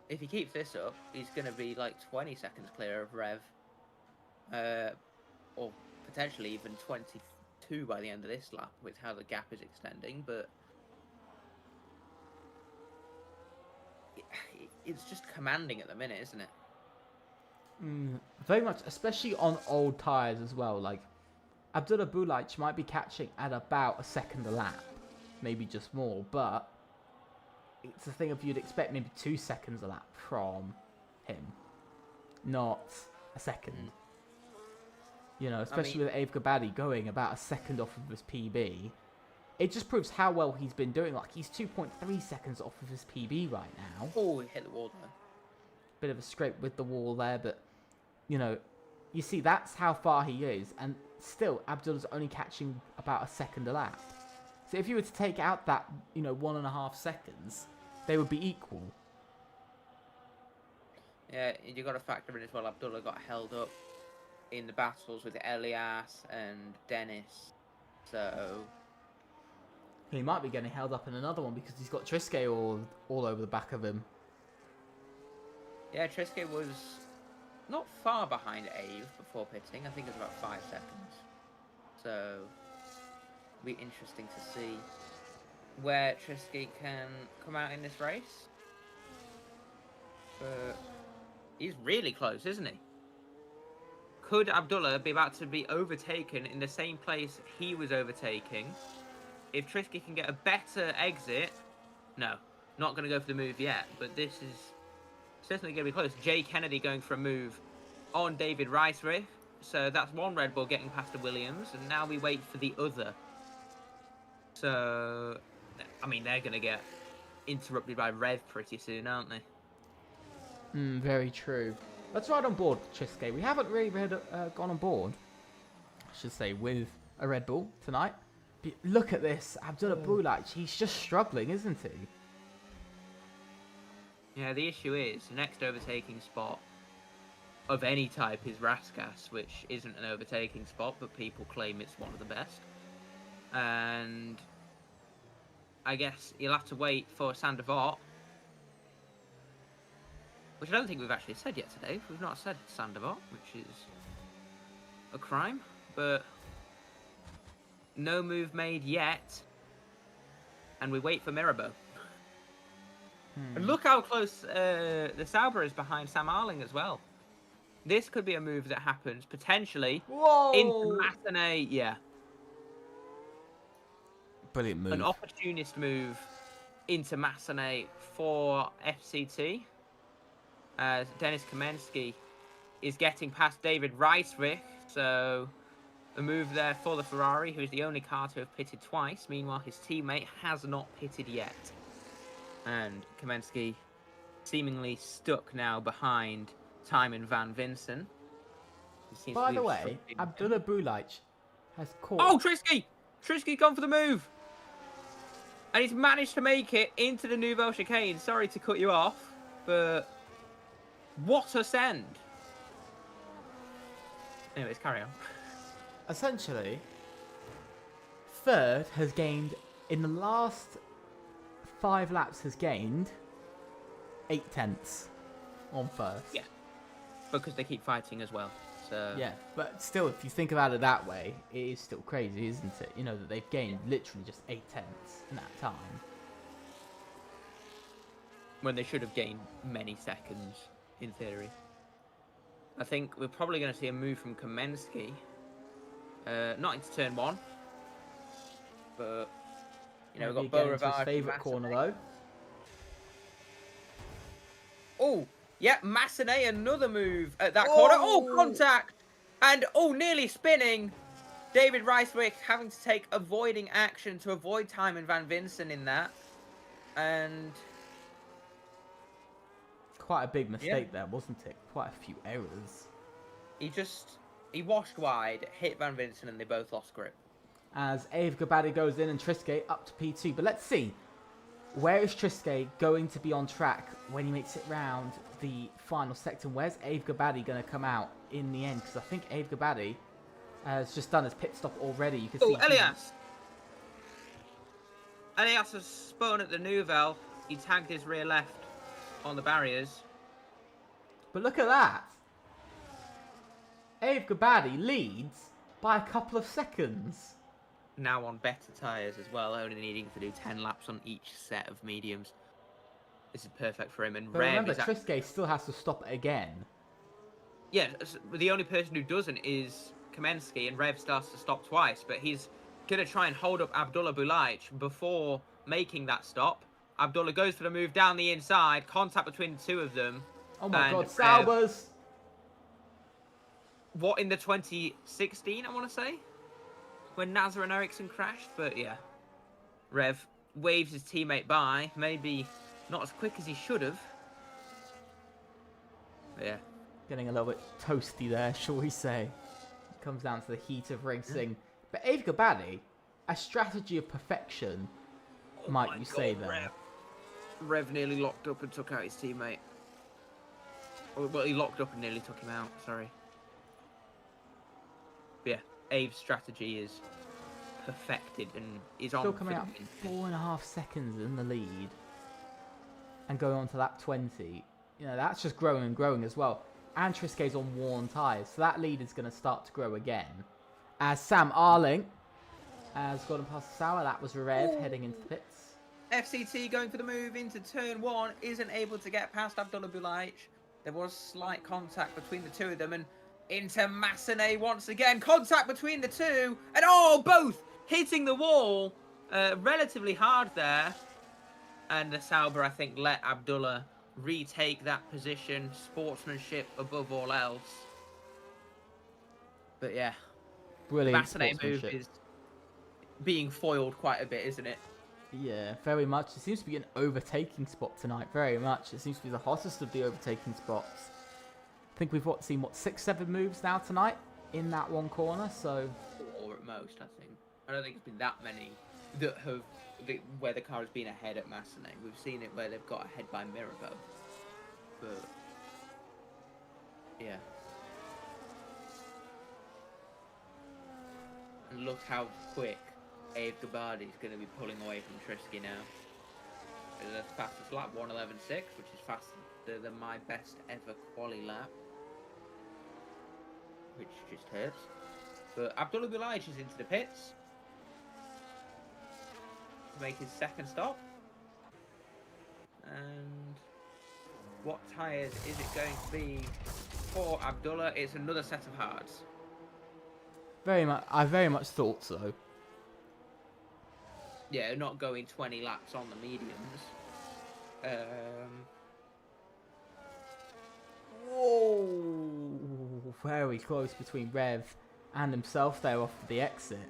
if he keeps this up, he's going to be like 20 seconds clear of Rev. Or potentially even 22 by the end of this lap with how the gap is extending. But it's just commanding at the minute, isn't it? Very much, especially on old tyres as well. Like, Abdullah Bulaich might be catching at about a second a lap, maybe just more, but it's a thing of you'd expect maybe 2 seconds a lap from him, not a second. You know, especially with Abe Gabadi going about a second off of his PB. It just proves how well he's been doing. Like, he's 2.3 seconds off of his PB right now. Oh, he hit the wall there. Bit of a scrape with the wall there, but, you know, you see, that's how far he is, and still, Abdullah's only catching about a second a lap. So if you were to take out that, 1.5 seconds, they would be equal. Yeah, you got to factor in as well. Abdullah got held up in the battles with Elias and Dennis, so He might be getting held up in another one because he's got Trisket all over the back of him. yeah, Trisket was not far behind Ave before pitting. I think it was about 5 seconds. So it'll be interesting to see where Trisket can come out in this race. But he's really close, isn't he? Could Abdullah be about to be overtaken in the same place he was overtaking? If Trisket can get a better exit, no, not going to go for the move yet, but this is certainly going to be close. Jay Kennedy going for a move on David Rice-Riff, so that's one Red Bull getting past the Williams, and now we wait for the other. So, I mean, they're going to get interrupted by Rev pretty soon, aren't they? Very true. Let's ride on board, Trisket. We haven't really gone on board, I should say, with a Red Bull tonight. But look at this, Abdullah Bulaich. He's just struggling, isn't he? Yeah, the issue is, the next overtaking spot of any type is Raskas, which isn't an overtaking spot, but people claim it's one of the best. And I guess you'll have to wait for Sandevort, which I don't think we've actually said yet today. We've not said Sandevort, which is a crime, but no move made yet. And we wait for Mirabeau. And look how close the Sauber is behind Sam Arling as well. This could be a move that happens potentially into Massenet. Yeah, Brilliant move. an opportunist move into Massenet for FCT. As Denis Kamensky is getting past David Rice-Rick, so a move there for the Ferrari, who is the only car to have pitted twice. Meanwhile, his teammate has not pitted yet. And Kamensky seemingly stuck now behind Timon Van Vinsen. By the way, Abdullah Bulaich has caught... Oh, Trisky! Trisky's gone for the move! And he's managed to make it into the Nouvelle Chicane. Sorry to cut you off, but what a send! Anyways, carry on. Essentially, third has gained, in the last 5 laps, has gained 8 tenths on first. Yeah. Because they keep fighting as well. So Yeah, but still, if you think about it that way, it is still crazy, isn't it? You know, that they've gained literally just 8 tenths in that time. when they should have gained many seconds, in theory. I think we're probably going to see a move from Kamensky. Not into turn 1. But, you know, we've got Beau Rivard. His favourite corner, though. Oh! Yeah, Massenet, another move at that corner. Oh, contact! And, oh, nearly spinning. David Ricewick having to take avoiding action to avoid Timon Van Vincent in that. And... Quite a big mistake there, wasn't it? Quite a few errors. He washed wide, hit Van Vincent, and they both lost grip. As Ave Gabadi goes in and Triske up to P2. But let's see. Where is Triske going to be on track when he makes it round the final sector? Where's Ave Gabadi going to come out in the end? Because I think Ave Gabadi has just done his pit stop already. You can see. Elias! Elias has spun at the Nouvelle. He tagged his rear left on the barriers. But look at that. Ave Gabadi leads by a couple of seconds. Now on better tyres as well, only needing to do 10 laps on each set of mediums. This is perfect for him. And but remember, Triske still has to stop again. Yeah, the only person who doesn't is Kamensky, and Rev starts to stop twice, but he's going to try and hold up Abdullah Bulaich before making that stop. Abdullah goes for the move down the inside, contact between the two of them. Oh my god, Saubers! What, in the 2016, I want to say? When Nazar and Ericsson crashed, but yeah. Rev waves his teammate by, maybe not as quick as he should have. But yeah. Getting a little bit toasty there, shall we say. It comes down to the heat of racing. But Ave Gabadi, a strategy of perfection, might you say there. Rev nearly locked up and took out his teammate. Well, he locked up and nearly took him out, sorry. But yeah, Ave's strategy is perfected and is on. Still coming out 4.5 seconds in the lead. And going on to lap 20. You know, that's just growing and growing as well. And Triske's on worn tyres, so that lead is going to start to grow again. As Sam Arling has gone past Sauer, that was Rev heading into the pits. FCT going for the move into turn 1, isn't able to get past Abdullah Bulaich. There was slight contact between the two of them, and into Massenet once again. Contact between the two, and oh, both hitting the wall relatively hard there. And the Sauber, I think, let Abdullah retake that position. Sportsmanship above all else. But yeah, brilliant Massenet move is being foiled quite a bit, isn't it? Yeah, very much. It seems to be an overtaking spot tonight, very much. It seems to be the hottest of the overtaking spots. I think we've seen, 6-7 moves now tonight in that one corner, so... Or at most, I think. I don't think it's been that many that have... where the car has been ahead at Massenet. We've seen it where they've got ahead by Mirabeau. But... yeah. And look how quick Ave Gabadi is going to be pulling away from Triske now. That's fastest lap, 1:11.6, which is faster than my best ever quali lap. Which just hurts. But Abdullah Bulaich is into the pits to make his second stop. And what tyres is it going to be for Abdullah? It's another set of hards. Very much. I very much thought so. Yeah, not going 20 laps on the mediums. Whoa! Very close between Rev and himself there off the exit.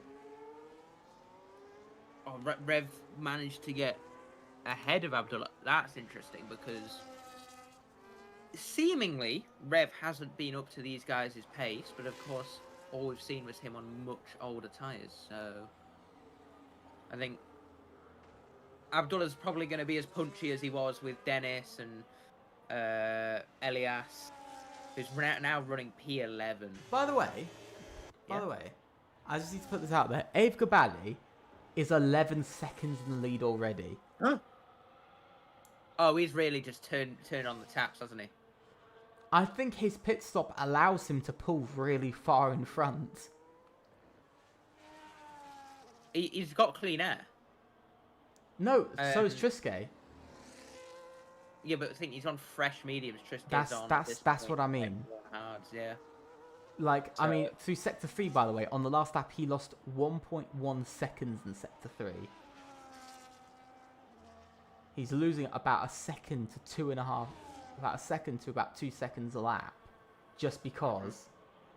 Oh, Rev managed to get ahead of Abdullah. That's interesting because seemingly Rev hasn't been up to these guys' pace, but of course all we've seen was him on much older tyres, so I think Abdullah's probably going to be as punchy as he was with Dennis and Elias, who's now running P11. By the way, I just need to put this out there. Ave Gabadi is 11 seconds in the lead already. Huh? Oh, he's really just turned on the taps, hasn't he? I think his pit stop allows him to pull really far in front. He's got clean air. No, so is Triske. Yeah, but I think he's on fresh mediums. Triske's on. That's what I mean. Hards, yeah. Like, so, I mean, through Sector 3, by the way, on the last lap, he lost 1.1 seconds in Sector 3. He's losing about a second to 2.5 about a second to about 2 seconds a lap, just because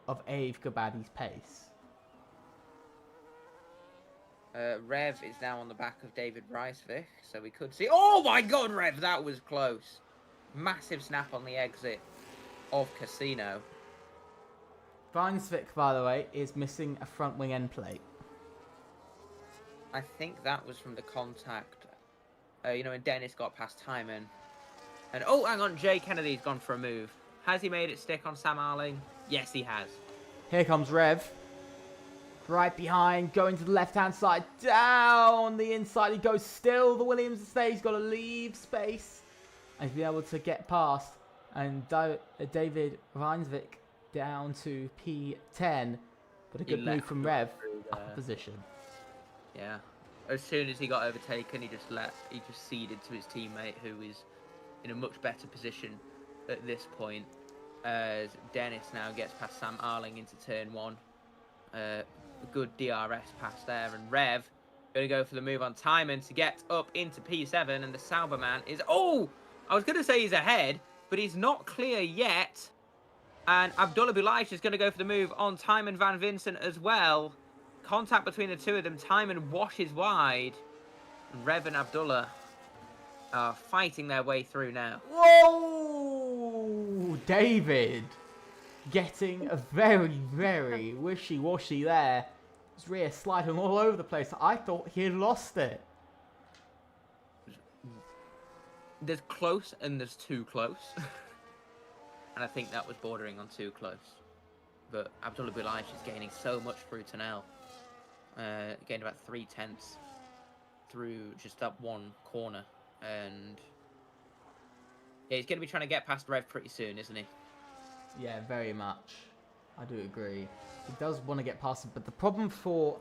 of Ave Gabadi's pace. Rev is now on the back of David Reisvik, so we could see. Oh my God, Rev, that was close. Massive snap on the exit of Casino. Reinsvik, by the way, is missing a front wing end plate. I think that was from the contact. When Dennis got past Timon. And oh, hang on, Jay Kennedy's gone for a move. Has he made it stick on Sam Arling? Yes, he has. Here comes Rev. Right behind, going to the left-hand side, down the inside he goes. Still, the Williams stays. He's got to leave space and be able to get past. And David Reinsvik down to P10, but a good move from Rev up a position. Yeah. As soon as he got overtaken, he just ceded to his teammate, who is in a much better position at this point. As Dennis now gets past Sam Arling into turn 1. A good DRS pass there, and Rev going to go for the move on Timon to get up into P7, and the Sauberman is... Oh! I was going to say he's ahead, but he's not clear yet. And Abdullah Bulaich is going to go for the move on Timon Van Vincent as well. Contact between the two of them. Timon washes wide. And Rev and Abdullah are fighting their way through now. Whoa! David getting a very, very wishy-washy there. His rear sliding all over the place. I thought he had lost it. There's close and there's too close. And I think that was bordering on too close. But Abdullah Bulaich is gaining so much through Tunnel. Gained about 3/10 through just that one corner. And yeah, he's going to be trying to get past Rev pretty soon, isn't he? Yeah, very much. I do agree. He does want to get past him, but the problem for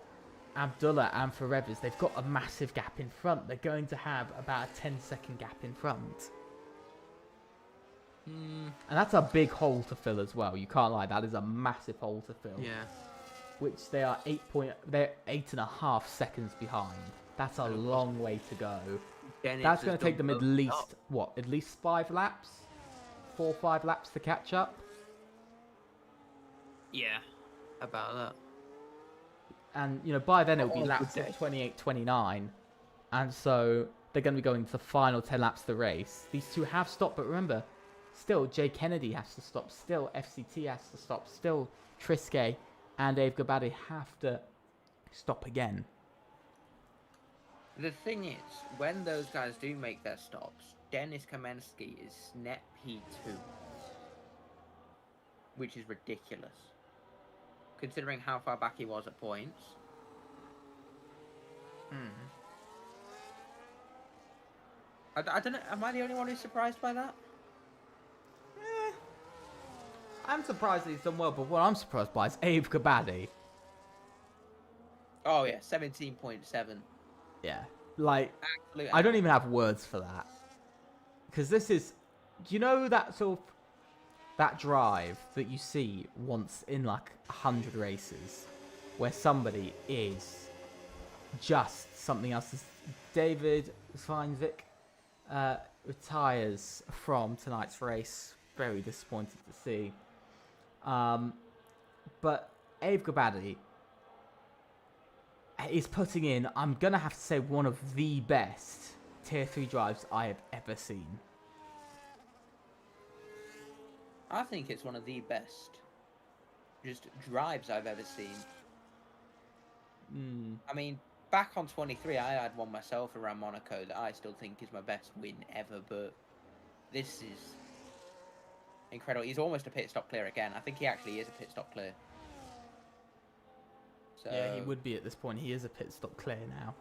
Abdullah and for Rev is they've got a massive gap in front. They're going to have about a 10-second gap in front. And that's a big hole to fill as well. You can't lie. That is a massive hole to fill. Yeah. Which they're 8.5 seconds behind. That's a long way to go. Dennis That's going to take them at least, up. what, at least 5 laps? 4 or 5 laps to catch up? Yeah, about that. And, by then it'll be laps at 28, 29. And so they're going to be going to the final 10 laps of the race. These two have stopped, but remember, still Jay Kennedy has to stop. Still FCT has to stop. Still Triske and Ave Gabadi have to stop again. The thing is, when those guys do make their stops, Dennis Kamensky is net P2. Which is ridiculous. Considering how far back he was at points. I don't know, am I the only one who's surprised by that? I'm surprised that he's done well, but what I'm surprised by is Ave Gabadi. Oh yeah, 17.7. Yeah, like, Absolutely. I don't even have words for that. Because this is, do you know that sort of, that drive that you see once in like 100 races, where somebody is just something else? David Sveinvik retires from tonight's race. Very disappointed to see. But Ave Gabadi is putting in, I'm going to have to say, one of the best Tier 3 drives I have ever seen. I think it's one of the best just drives I've ever seen. I mean, back on 23, I had one myself around Monaco that I still think is my best win ever, but this is incredible. He's almost a pit stop clear again. I think he actually is a pit stop clear. So... Yeah, he would be at this point. He is a pit stop clear now.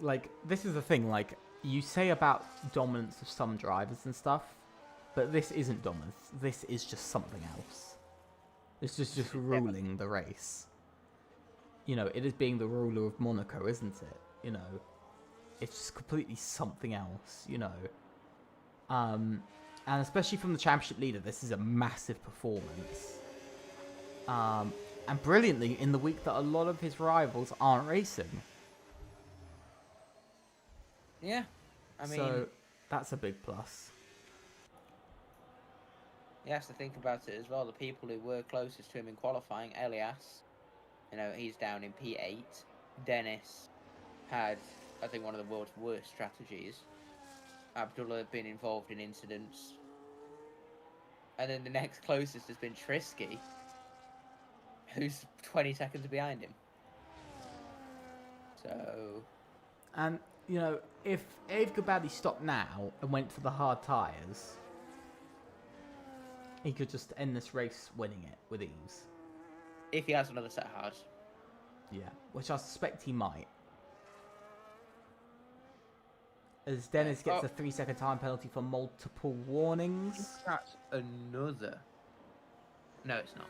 Like, this is the thing, like, you say about dominance of some drivers and stuff, but this isn't dominance. This is just something else. It's just ruling the race. It is being the ruler of Monaco, isn't it? It's just completely something else, And especially from the championship leader, this is a massive performance. And brilliantly in the week that a lot of his rivals aren't racing. Yeah, I mean... So, that's a big plus. he has to think about it as well. The people who were closest to him in qualifying, Elias, he's down in P8. Dennis had, I think, one of the world's worst strategies. Abdullah had been involved in incidents. And then the next closest has been Trisky, who's 20 seconds behind him. So... And, if Abe Gabadi stopped now and went for the hard tyres, he could just end this race winning it with ease. If he has another set of hards. Yeah, which I suspect he might. As Dennis gets a 3-second time penalty for multiple warnings. That's another. No, it's not.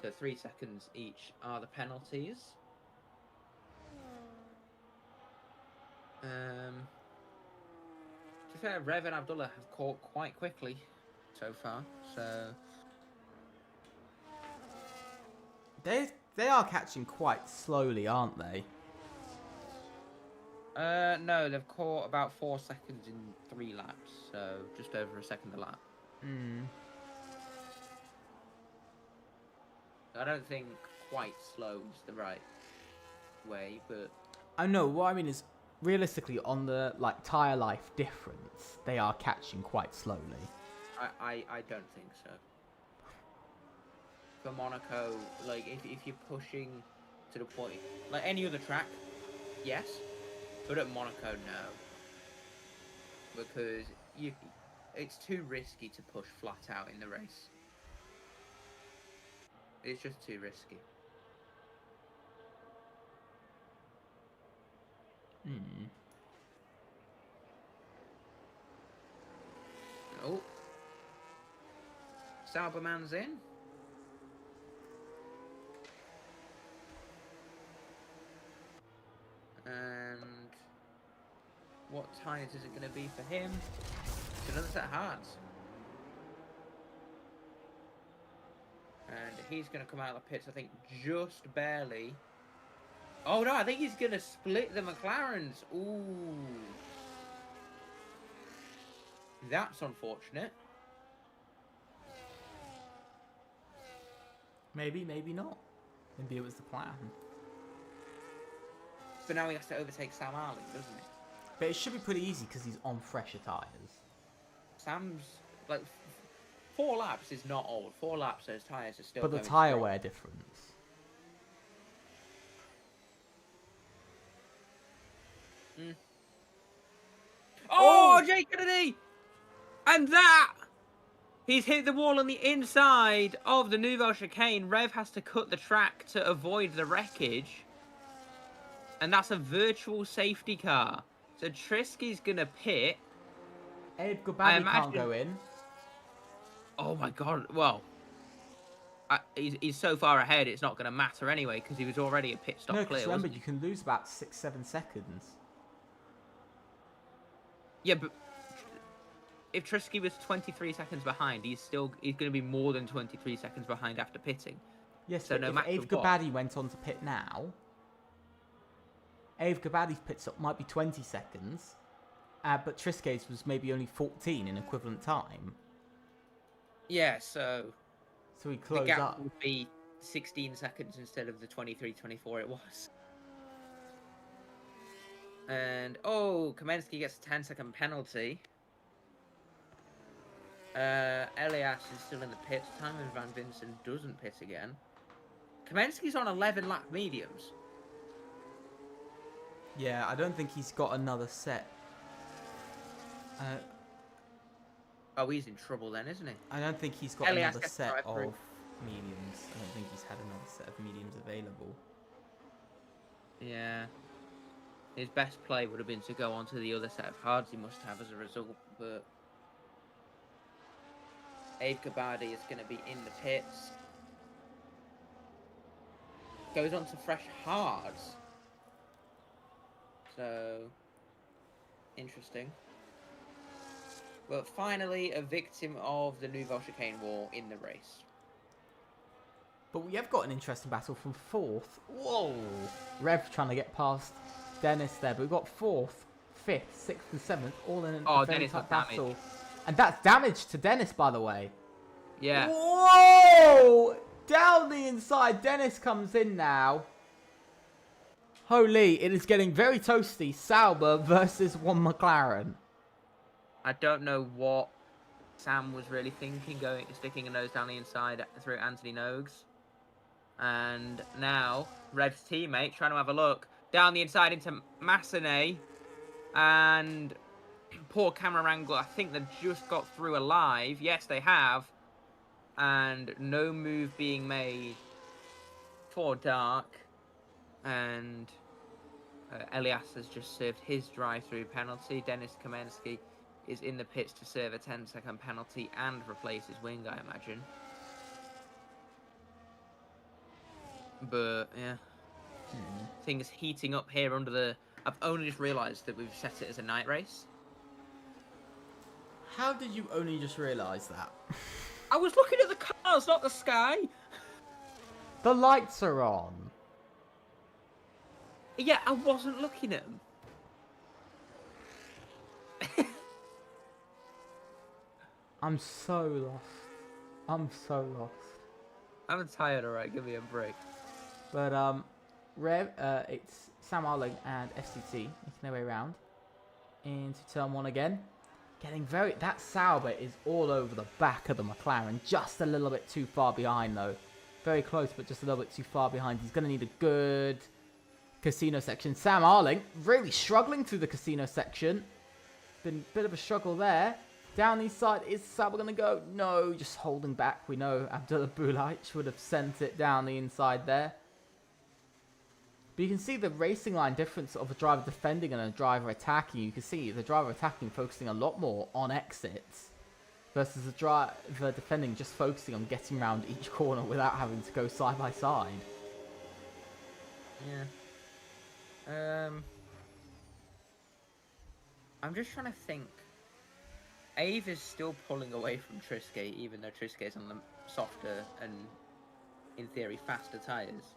So 3 seconds each are the penalties. To be fair, Rev and Abdullah have caught quite quickly so far. So they are catching quite slowly, aren't they? no, they've caught about 4 seconds in 3 laps, so just over a second a lap. I don't think quite slow is the right way, but I know what I mean is realistically on the tyre life difference, they are catching quite slowly. I don't think so. For Monaco, if you're pushing to the point, like any other track, yes, but at Monaco, no, because it's too risky to push flat out in the race. It's just too risky. Oh, Sauberman's in. And what tyres is it going to be for him? It's another set of hards. And he's going to come out of the pits, I think, just barely. Oh, no, I think he's going to split the McLarens. Ooh. That's unfortunate. Maybe, maybe not. Maybe it was the plan. But now he has to overtake Sam Arling, doesn't he? But it should be pretty easy because he's on fresher tyres. Sam's, 4 laps is not old. 4 laps, those tyres are still But the going tyre strong. wear difference. Oh, Jake Kennedy! And that! He's hit the wall on the inside of the Nouvelle Chicane. Rev has to cut the track to avoid the wreckage. And that's a virtual safety car. So Trisky's going to pit. Abe Gabadi can't go in. Oh my god, well. He's so far ahead, it's not going to matter anyway, because he was already a pit stop No, clear. because remember, you can lose about 6-7 seconds. Yeah, but if Trisky was 23 seconds behind, he's going to be more than 23 seconds behind after pitting. Yes, so but no if matter Abe what, Gabadi went on to pit now, Abe Gabadi's pit stop might be 20 seconds, but Triske's was maybe only 14 in equivalent time. Yeah, so he the closed gap up. would be 16 seconds instead of the 23, 24 it was. And, Kamensky gets a 10-second penalty. Elias is still in the pits. Timon Van Vincent doesn't pit again. Kamensky's on 11-lap mediums. Yeah, I don't think he's got another set. He's in trouble then, isn't he? I don't think he's got Elias another gets set drive of through. mediums. I don't think he's had another set of mediums available. Yeah. His best play would have been to go on to the other set of hards he must have as a result, but Abe Gabadi is going to be in the pits. Goes on to fresh hards. So, interesting. But finally, a victim of the Nouvelle Chicane War in the race. But we have got an interesting battle from 4th. Whoa! Rev trying to get past Dennis there, but we've got 4th, 5th, 6th and 7th all in a fairly Dennis tight got battle. And that's damage to Dennis, by the way. Yeah. Whoa! Down the inside, Dennis comes in now. Holy, it is getting very toasty. Sauber versus one McLaren. I don't know what Sam was really thinking, sticking a nose down the inside through Anthony Nogues. And now, Red's teammate trying to have a look down the inside into Massenet. And poor camera angle. I think they've just got through alive. Yes, they have. And no move being made for Dark. And Elias has just served his drive-through penalty. Denis Kamensky is in the pits to serve a 10-second penalty and replace his wing, I imagine. But, yeah. Things heating up here under the... I've only just realised that we've set it as a night race. How did you only just realise that? I was looking at the cars, not the sky. The lights are on. Yeah, I wasn't looking at them. I'm so lost. I'm so lost. I'm tired, alright, give me a break. But, it's Sam Arling and FCT making their way around into turn 1 again. Getting very... That Sauber is all over the back of the McLaren. Just a little bit too far behind, though. Very close, but just a little bit too far behind. He's going to need a good casino section. Sam Arling really struggling through the casino section. Been a bit of a struggle there. Down the side, is Sauber going to go? No, just holding back. We know Abdullah Bulaich would have sent it down the inside there. But you can see the racing line difference of a driver defending and a driver attacking. You can see the driver attacking focusing a lot more on exits versus the driver defending just focusing on getting around each corner without having to go side by side. Yeah. I'm just trying to think. Ave is still pulling away from Trisket, even though Trisket's on the softer and, in theory, faster tyres.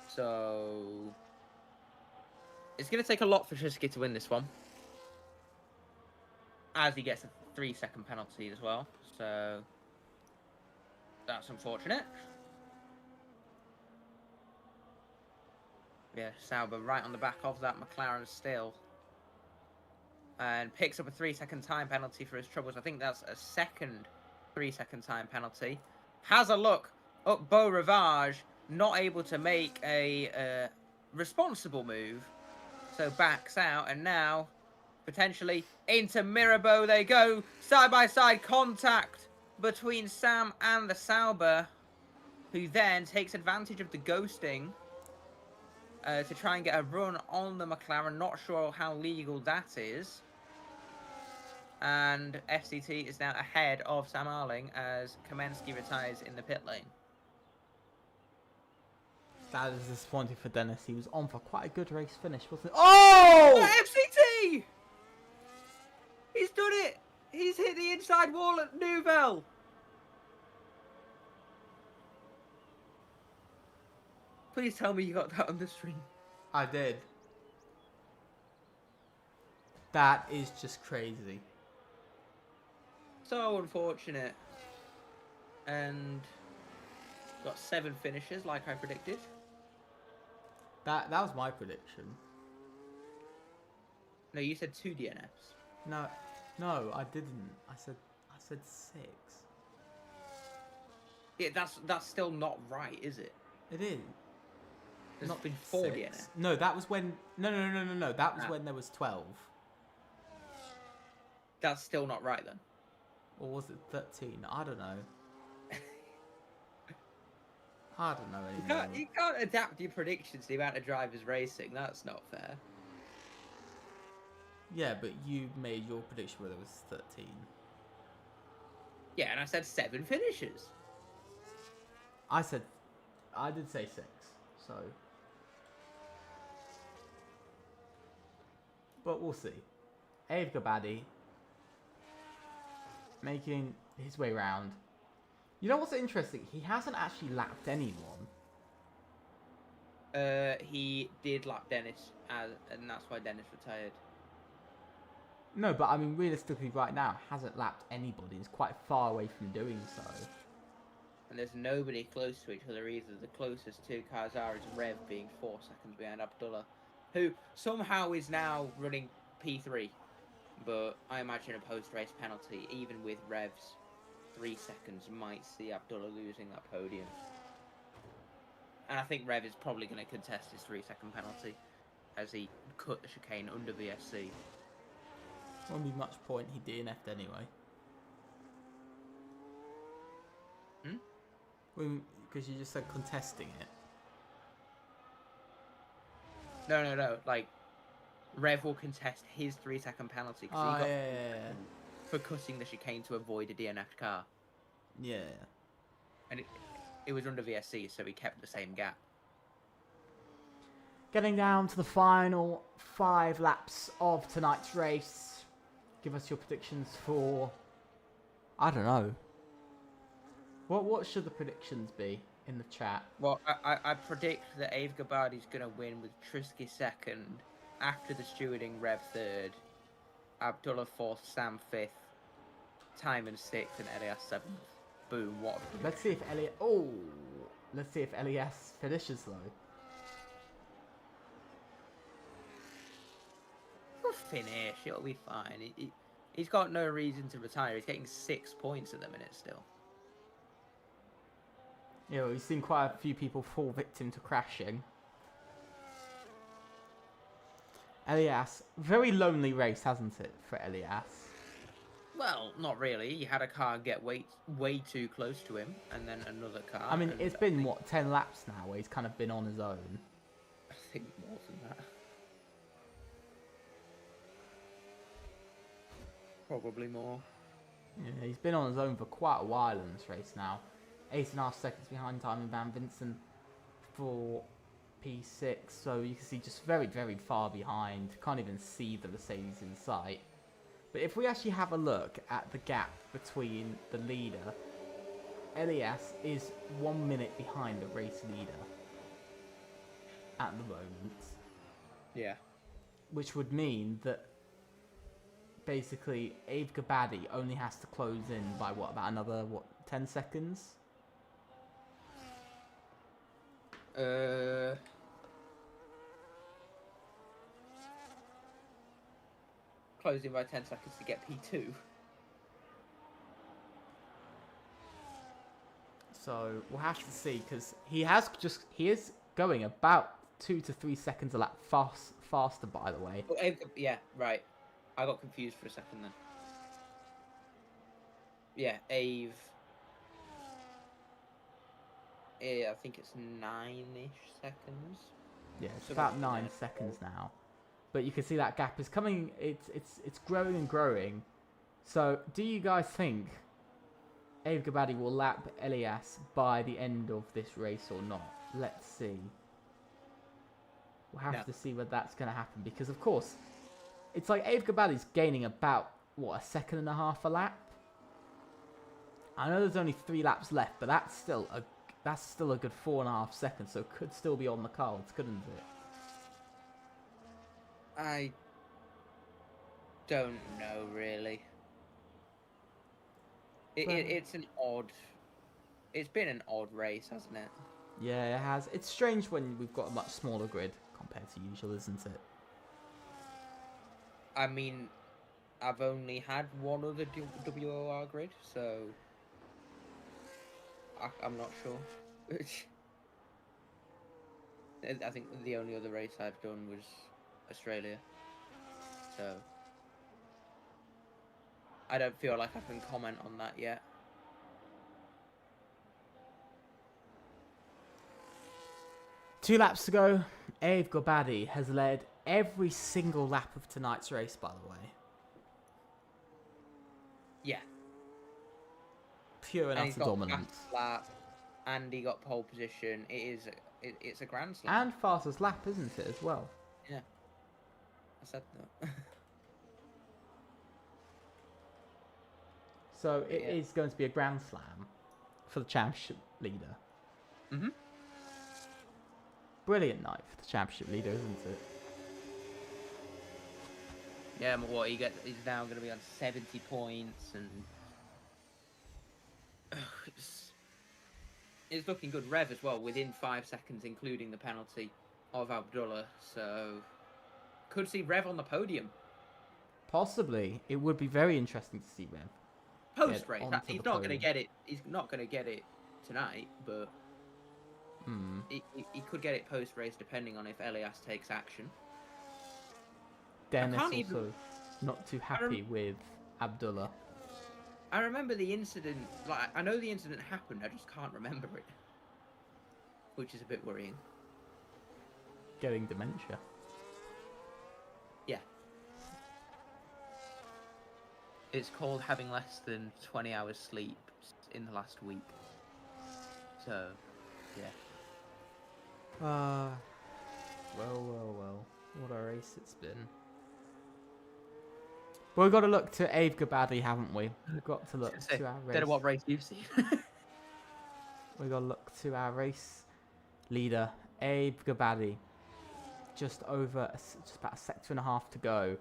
So it's going to take a lot for Trisket to win this one, as he gets a 3-second penalty as well. So that's unfortunate. Yeah, Sauber right on the back of that McLaren still. And picks up a 3-second time penalty for his troubles. I think that's a second 3-second time penalty. Has a look up Beau Rivage. Not able to make a responsible move. So backs out. And now, potentially, into Mirabeau they go. Side-by-side contact between Sam and the Sauber. Who then takes advantage of the ghosting to try and get a run on the McLaren. Not sure how legal that is. And FCT is now ahead of Sam Arling as Kamensky retires in the pit lane. That is disappointing for Dennis. He was on for quite a good race finish, wasn't it? Oh! FCT! He's done it! He's hit the inside wall at Nouvelle. Please tell me you got that on the stream. I did. That is just crazy. So unfortunate. And got 7 finishes like I predicted. That was my prediction. No, you said 2 DNFs. No, I didn't. I said 6. Yeah, that's still not right, is it? It is. There's Not been 4 6. DNFs. No, that was when. No. That was when there was 12. That's still not right then. Or was it 13? I don't know. I don't know anymore. You can't adapt your predictions to the amount of drivers racing. That's not fair. Yeah, but you made your prediction where there was 13. Yeah, and I said 7 finishes. I did say 6, so. But we'll see. Abe Gabadi making his way round. You know what's interesting? He hasn't actually lapped anyone. He did lap Dennis, and that's why Dennis retired. No, but I mean, realistically, right now, hasn't lapped anybody. It's quite far away from doing so. And there's nobody close to each other either. The closest two cars are is Rev being 4 seconds behind Abdullah, who somehow is now running P3. But I imagine a post-race penalty, even with Rev's 3 seconds, might see Abdullah losing that podium. And I think Rev is probably going to contest his 3-second penalty as he cut the chicane under VSC. Won't be much point. He DNF'd anyway. Because you just said contesting it. No. Like, Rev will contest his 3-second penalty because he got for cutting the chicane to avoid a DNF'd car. Yeah. And it was under VSC, so he kept the same gap. Getting down to the final 5 laps of tonight's race. Give us your predictions for... I don't know. What should the predictions be in the chat? Well, I predict that Ave Gabbardi's going to win with Trisky second, after the stewarding Rev third, Abdullah fourth, Sam fifth, Timon sixth, and Elias seventh. Boom, what a prediction. Let's see if Elias... Oh! Let's see if Elias finishes, though. He'll finish, it'll be fine. He's got no reason to retire. He's getting 6 points at the minute still. Yeah, well, we've seen quite a few people fall victim to crashing. Elias, very lonely race, hasn't it, for Elias? Well, not really. You had a car get way too close to him, and then another car. I mean, it's been, what, 10 laps now where he's kind of been on his own? I think more than that. Probably more. Yeah, he's been on his own for quite a while in this race now. 8.5 seconds behind Timon Van Vincent for P6, so you can see just very, very far behind. Can't even see the Mercedes in sight. But if we actually have a look at the gap between the leader, Elias is 1 minute behind the race leader at the moment. Yeah. Which would mean that basically Ave Gabbardi only has to close in by what, about another 10 seconds? Closing by 10 seconds to get P2. So we'll have to see, because he is going about 2 to 3 seconds a lap faster, by the way. Oh, yeah, right. I got confused for a second then. Yeah, Ave. I think it's 9-ish seconds. Yeah, it's about 9 seconds now. But you can see that gap is coming. It's growing and growing. So, do you guys think Ave Gabbardi will lap Elias by the end of this race or not? Let's see. We'll have to see whether that's going to happen, because of course, it's like Ave Gabbardi's gaining about, what, 1.5 seconds a lap? I know there's only 3 laps left, but that's still a good 4.5 seconds, so it could still be on the cards, couldn't it? I don't know, really. It's been an odd race, hasn't it? Yeah, it has. It's strange when we've got a much smaller grid compared to usual, isn't it? I mean, I've only had one other WOR grid, so I'm not sure. I think the only other race I've done was Australia, so I don't feel like I can comment on that yet. Two laps to go. Ave Gabbardi has led every single lap of tonight's race, by the way. Yeah. Pure and utter dominance. Lap, and he got pole position. It's a grand slam. And fastest lap, isn't it, as well? Yeah. I said that. So it is going to be a grand slam for the championship leader. Mhm. Brilliant night for the championship leader, isn't it? Yeah, but what he's now going to be on 70 points, and it's looking good. Rev as well, within 5 seconds, including the penalty of Abdullah. So could see Rev on the podium Possibly. It would be very interesting to see Rev post race. onto He's the not going to podium. get it. He's not going to get it tonight, but he could get it post race, depending on if Elias takes action. Dennis also not too happy with Abdullah. I remember the incident. Like, I know the incident happened. I just can't remember it, which is a bit worrying. Getting dementia. Yeah. It's called having less than 20 hours sleep in the last week. So, yeah. Well. What a race it's been. But we've got to look to Abe Gabadi, haven't we? We've got to look to our race. Don't know what race you've seen. We've got to look to our race leader, Abe Gabadi. Just about a sector and a half to go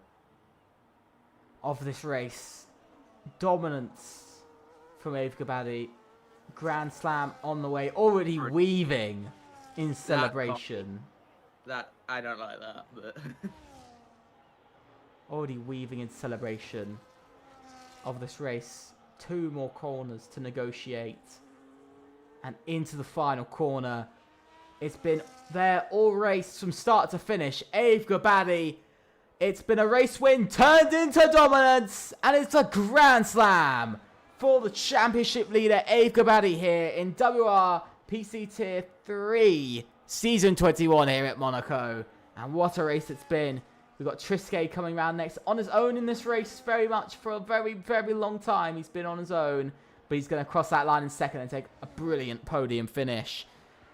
of this race. Dominance from Abe Gabadi. Grand Slam on the way, already weaving in celebration. I don't like that, but already weaving in celebration of this race. 2 more corners to negotiate, and into the final corner. It's been there all race from start to finish. Abe Gabadi, it's been a race win turned into dominance, and it's a Grand Slam for the championship leader Abe Gabadi here in WR PC Tier 3 Season 21 here at Monaco. And what a race it's been. We've got Trisquet coming around next on his own in this race very much for a very, very long time. He's been on his own, but he's going to cross that line in second and take a brilliant podium finish.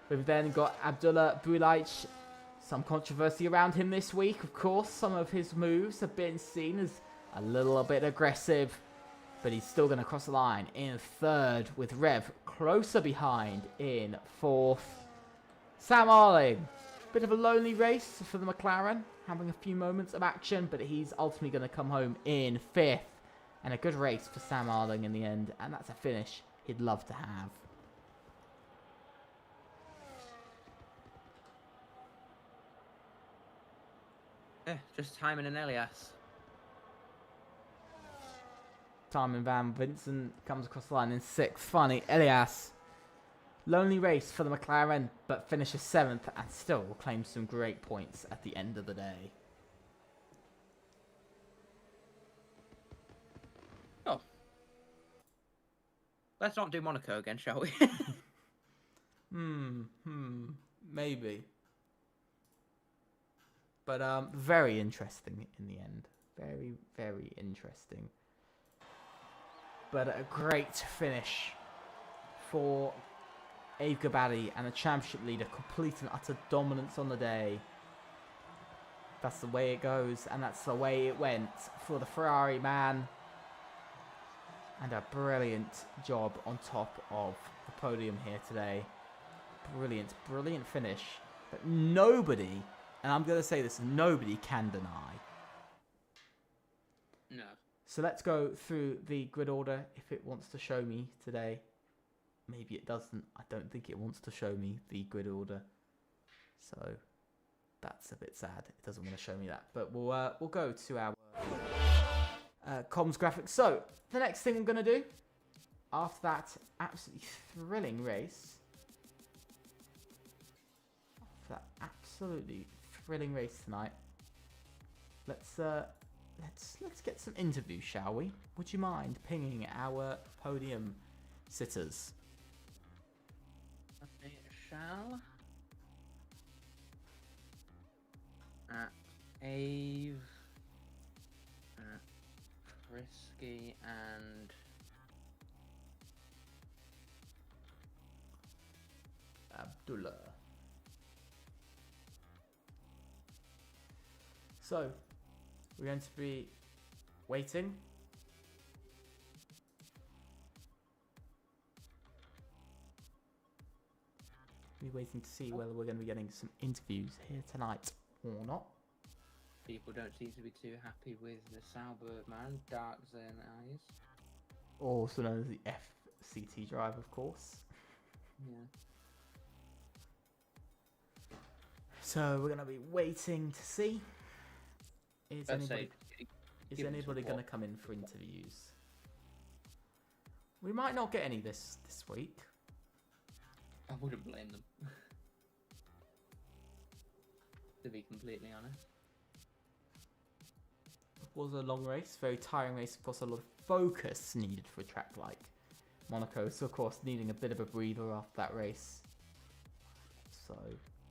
We've then got Abdullah Bulaic. Some controversy around him this week, of course. Some of his moves have been seen as a little bit aggressive, but he's still going to cross the line in third, with Rev closer behind in fourth. Sam Arling, bit of a lonely race for the McLaren, having a few moments of action, but he's ultimately going to come home in fifth. And a good race for Sam Arling in the end, and that's a finish he'd love to have. yeah, just Timon and Elias. Timon Van Vincent comes across the line in sixth. Finally, Elias. Lonely race for the McLaren, but finishes 7th and still will claim some great points at the end of the day. Oh. Let's not do Monaco again, shall we? Maybe. But very interesting in the end. Very, very interesting. But a great finish for Abe Gabadi and the championship leader, complete and utter dominance on the day. That's the way it goes, and that's the way it went for the Ferrari man. And a brilliant job on top of the podium here today. Brilliant, brilliant finish that nobody, and I'm going to say this, nobody can deny. No. So let's go through the grid order if it wants to show me today. Maybe it doesn't. I don't think it wants to show me the grid order. So that's a bit sad. It doesn't want to show me that. But we'll go to our comms graphics. So the next thing I'm going to do after that absolutely thrilling race. After that absolutely thrilling race tonight. Let's get some interviews, shall we? Would you mind pinging our podium sitters? Shall Ave, Frisky, and Abdullah. So we're going to be waiting. Be waiting to see whether we're going to be getting some interviews here tonight or not. People don't seem to be too happy with the Sauber man, dark Zen eyes. Also known as the FCT drive, of course. Yeah. So we're gonna be waiting to see. Is Let's anybody say, is give them anybody some gonna work. come in for interviews? We might not get any this week. I wouldn't blame them. To be completely honest. It was a long race, very tiring race. Of course, a lot of focus needed for a track like Monaco. So, of course, needing a bit of a breather after that race. So,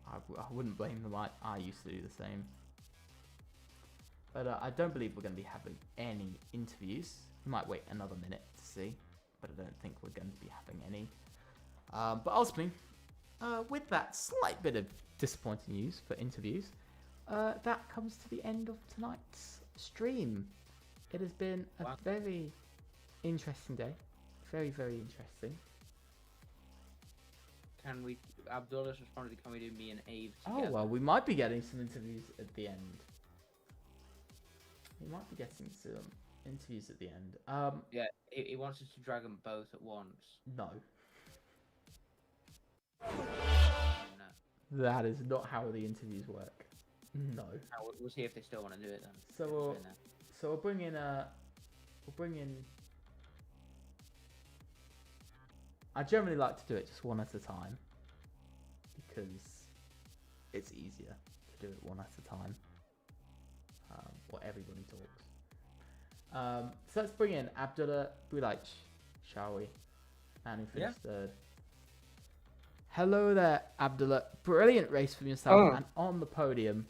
I wouldn't blame them. I used to do the same. But I don't believe we're going to be having any interviews. We might wait another minute to see. But I don't think we're going to be having any. But ultimately, with that slight bit of disappointing news for interviews, that comes to the end of tonight's stream. It has been a very interesting day. Very, very interesting. Can we... Abdullah's responded, can we do me and Ave together? Oh, well, we might be getting some interviews at the end. We might be getting some interviews at the end. Yeah, he wants us to drag them both at once. No. Oh, no. That is not how the interviews work. No. We'll see if they still want to do it then. So we'll bring in I generally like to do it just one at a time because it's easier to do it one at a time. Or everybody talks. So let's bring in Abdullah Bulaich, shall we? Man who finished third. Hello there, Abdullah. Brilliant race from yourself and on the podium.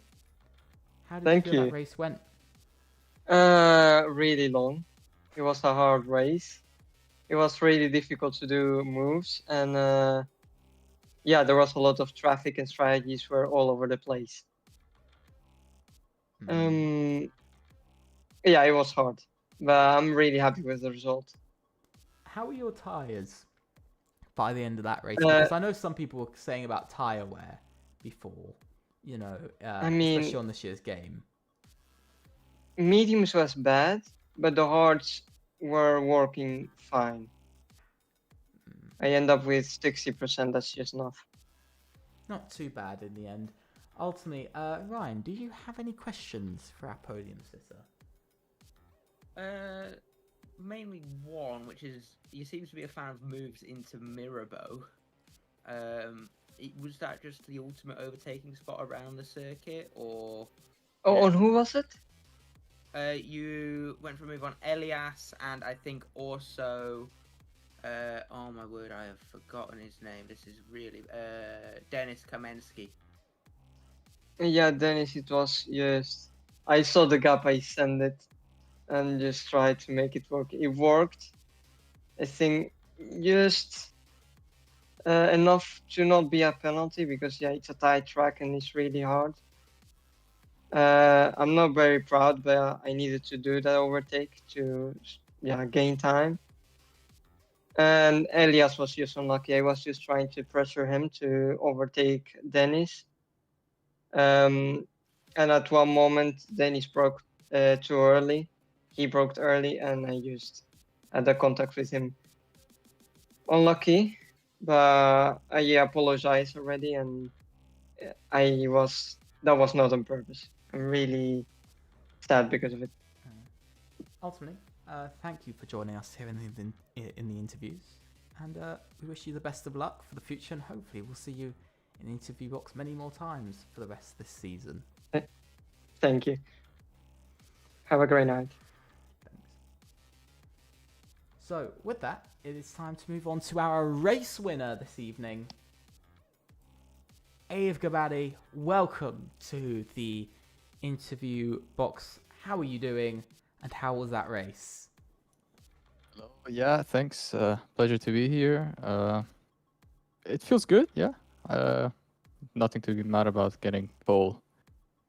How did you feel that race went? Really long. It was a hard race. It was really difficult to do moves, and yeah, there was a lot of traffic and strategies were all over the place. Yeah, it was hard, but I'm really happy with the result. How were your tires by the end of that race? Because I know some people were saying about tire wear before, you know, especially on this year's game. Mediums was bad, but the hards were working fine. I end up with 60%. That's just enough. Not too bad in the end. Ultimately, Ryan, do you have any questions for our podium sitter? Mainly one, which is you seem to be a fan of moves into Mirabeau. Was that just the ultimate overtaking spot around the circuit, or? Oh, on who was it? You went for a move on Elias, and I think also, oh my word, I have forgotten his name. This is really Dennis Kamensky. Yeah, Dennis, it was just I saw the gap, I sent it, and just tried to make it work. It worked. I think just enough to not be a penalty because yeah, it's a tight track and it's really hard. I'm not very proud, but I needed to do that overtake to gain time. And Elias was just unlucky. I was just trying to pressure him to overtake Dennis. And at one moment, Dennis broke too early. He broke early, and I just had the contact with him. Unlucky, but I apologize already, and that was not on purpose. I'm really sad because of it. Ultimately, thank you for joining us here in the interviews, and we wish you the best of luck for the future, and hopefully we'll see you in the interview box many more times for the rest of this season. Thank you. Have a great night. Thanks. So, with that, it is time to move on to our race winner this evening. Ave Gabadi, welcome to the interview box. How are you doing, and how was that race? Hello. Yeah, thanks. Pleasure to be here. It feels good, yeah. Nothing to be mad about getting pole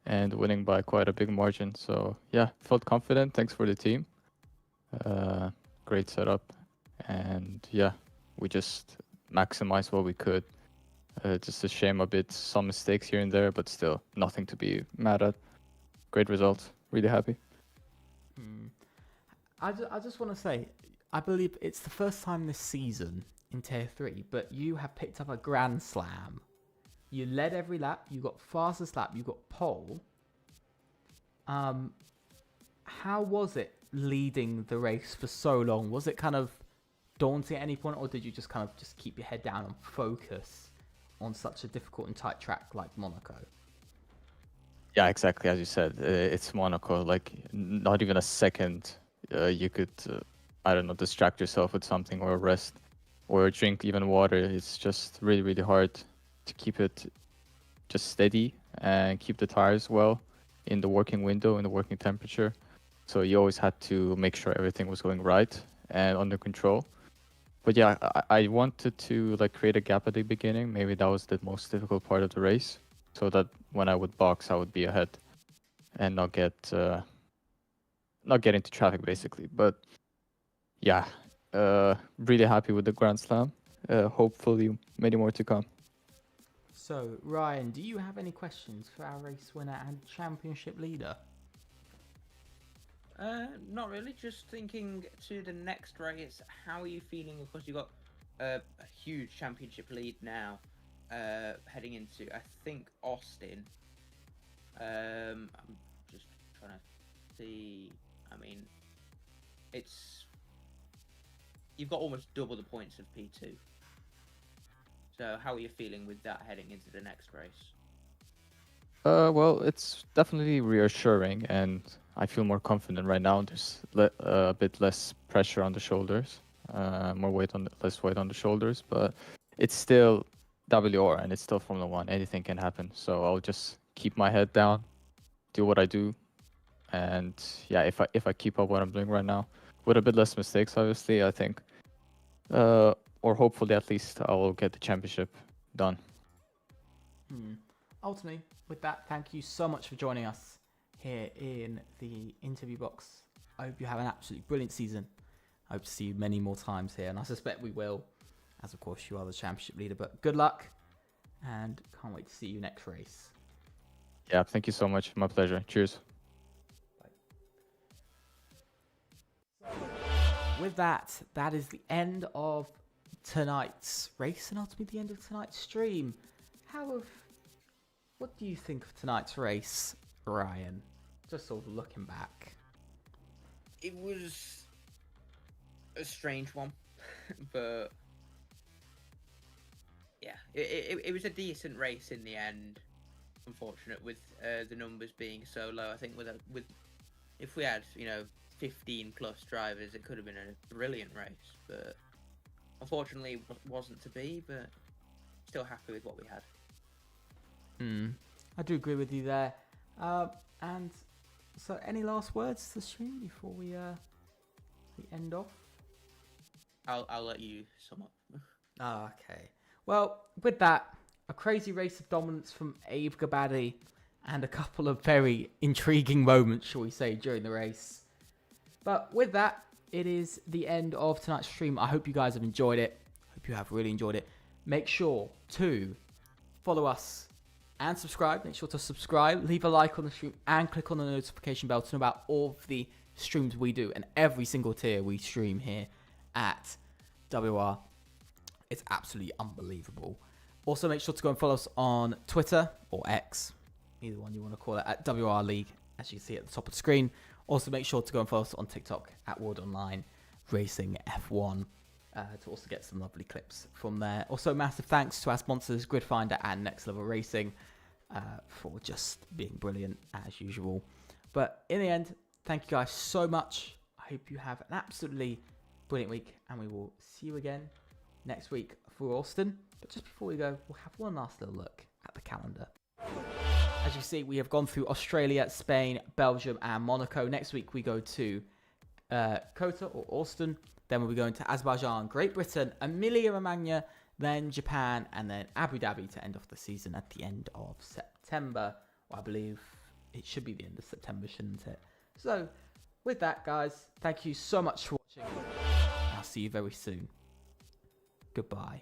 and winning by quite a big margin. So yeah, felt confident. Thanks for the team. Great setup. And yeah, we just maximized what we could. Just a shame a bit, some mistakes here and there, but still nothing to be mad at. great result. Really happy. I just want to say, I believe it's the first time this season in Tier 3, but you have picked up a Grand Slam. You led every lap, you got fastest lap, you got pole. How was it leading the race for so long? Was it kind of daunting at any point, or did you just kind of just keep your head down and focus on such a difficult and tight track like Monaco? Yeah, exactly as you said. It's Monaco. Like not even a second, you could, I don't know, distract yourself with something or rest or drink even water. It's just really, really hard to keep it just steady and keep the tires well in the working window, in the working temperature. So you always had to make sure everything was going right and under control. But yeah, I wanted to like create a gap at the beginning. Maybe that was the most difficult part of the race, so that when I would box, I would be ahead and not get into traffic basically. But yeah, really happy with the Grand Slam. Hopefully, many more to come. So, Ryan, do you have any questions for our race winner and championship leader? Not really. Just thinking to the next race. How are you feeling? Of course, you've got a huge championship lead now, heading into I think Austin. I'm just trying to see. I mean, you've got almost double the points of P2. So how are you feeling with that heading into the next race? Well, it's definitely reassuring, and I feel more confident right now. There's a bit less pressure on the shoulders, less weight on the shoulders, but it's still WOR and it's still Formula One. Anything can happen. So I'll just keep my head down, do what I do, and yeah, if I keep up what I'm doing right now, with a bit less mistakes, obviously, I think, or hopefully at least I will get the championship done. Ultimately, with that, thank you so much for joining us here in the interview box. I hope you have an absolutely brilliant season. I hope to see you many more times here, and I suspect we will, as of course you are the championship leader. But good luck, and can't wait to see you next race. Yeah, thank you so much. My pleasure. Cheers. With that, that is the end of tonight's race, and ultimately the end of tonight's stream. What do you think of tonight's race, Ryan? Just sort of looking back. It was a strange one, but yeah, it was a decent race in the end. Unfortunate with the numbers being so low. I think if we had 15 plus drivers, it could have been a brilliant race, but unfortunately it wasn't to be. But still happy with what we had. I do agree with you there. And so, any last words to the stream before we end off? I'll let you sum up. Okay. Well, with that, a crazy race of dominance from Abe Gabadi and a couple of very intriguing moments, shall we say, during the race. But with that, it is the end of tonight's stream. I hope you guys have enjoyed it. Hope you have really enjoyed it. Make sure to follow us and subscribe. Make sure to subscribe, leave a like on the stream, and click on the notification bell to know about all of the streams we do and every single tier we stream here at WR. It's absolutely unbelievable. Also, make sure to go and follow us on Twitter or X, either one you want to call it, at WR League, as you see at the top of the screen. Also, make sure to go and follow us on TikTok at World Online Racing F1 to also get some lovely clips from there. Also, massive thanks to our sponsors, Gridfinder and Next Level Racing, for just being brilliant as usual. But in the end, thank you guys so much. I hope you have an absolutely brilliant week, and we will see you again next week for Austin. But just before we go, we'll have one last little look at the calendar. As you see, we have gone through Australia, Spain, Belgium, and Monaco. Next week, we go to Kota or Austin. Then we'll be going to Azerbaijan, Great Britain, Emilia-Romagna, then Japan, and then Abu Dhabi to end off the season at the end of September. Well, I believe it should be the end of September, shouldn't it? So, with that, guys, thank you so much for watching. I'll see you very soon. Goodbye.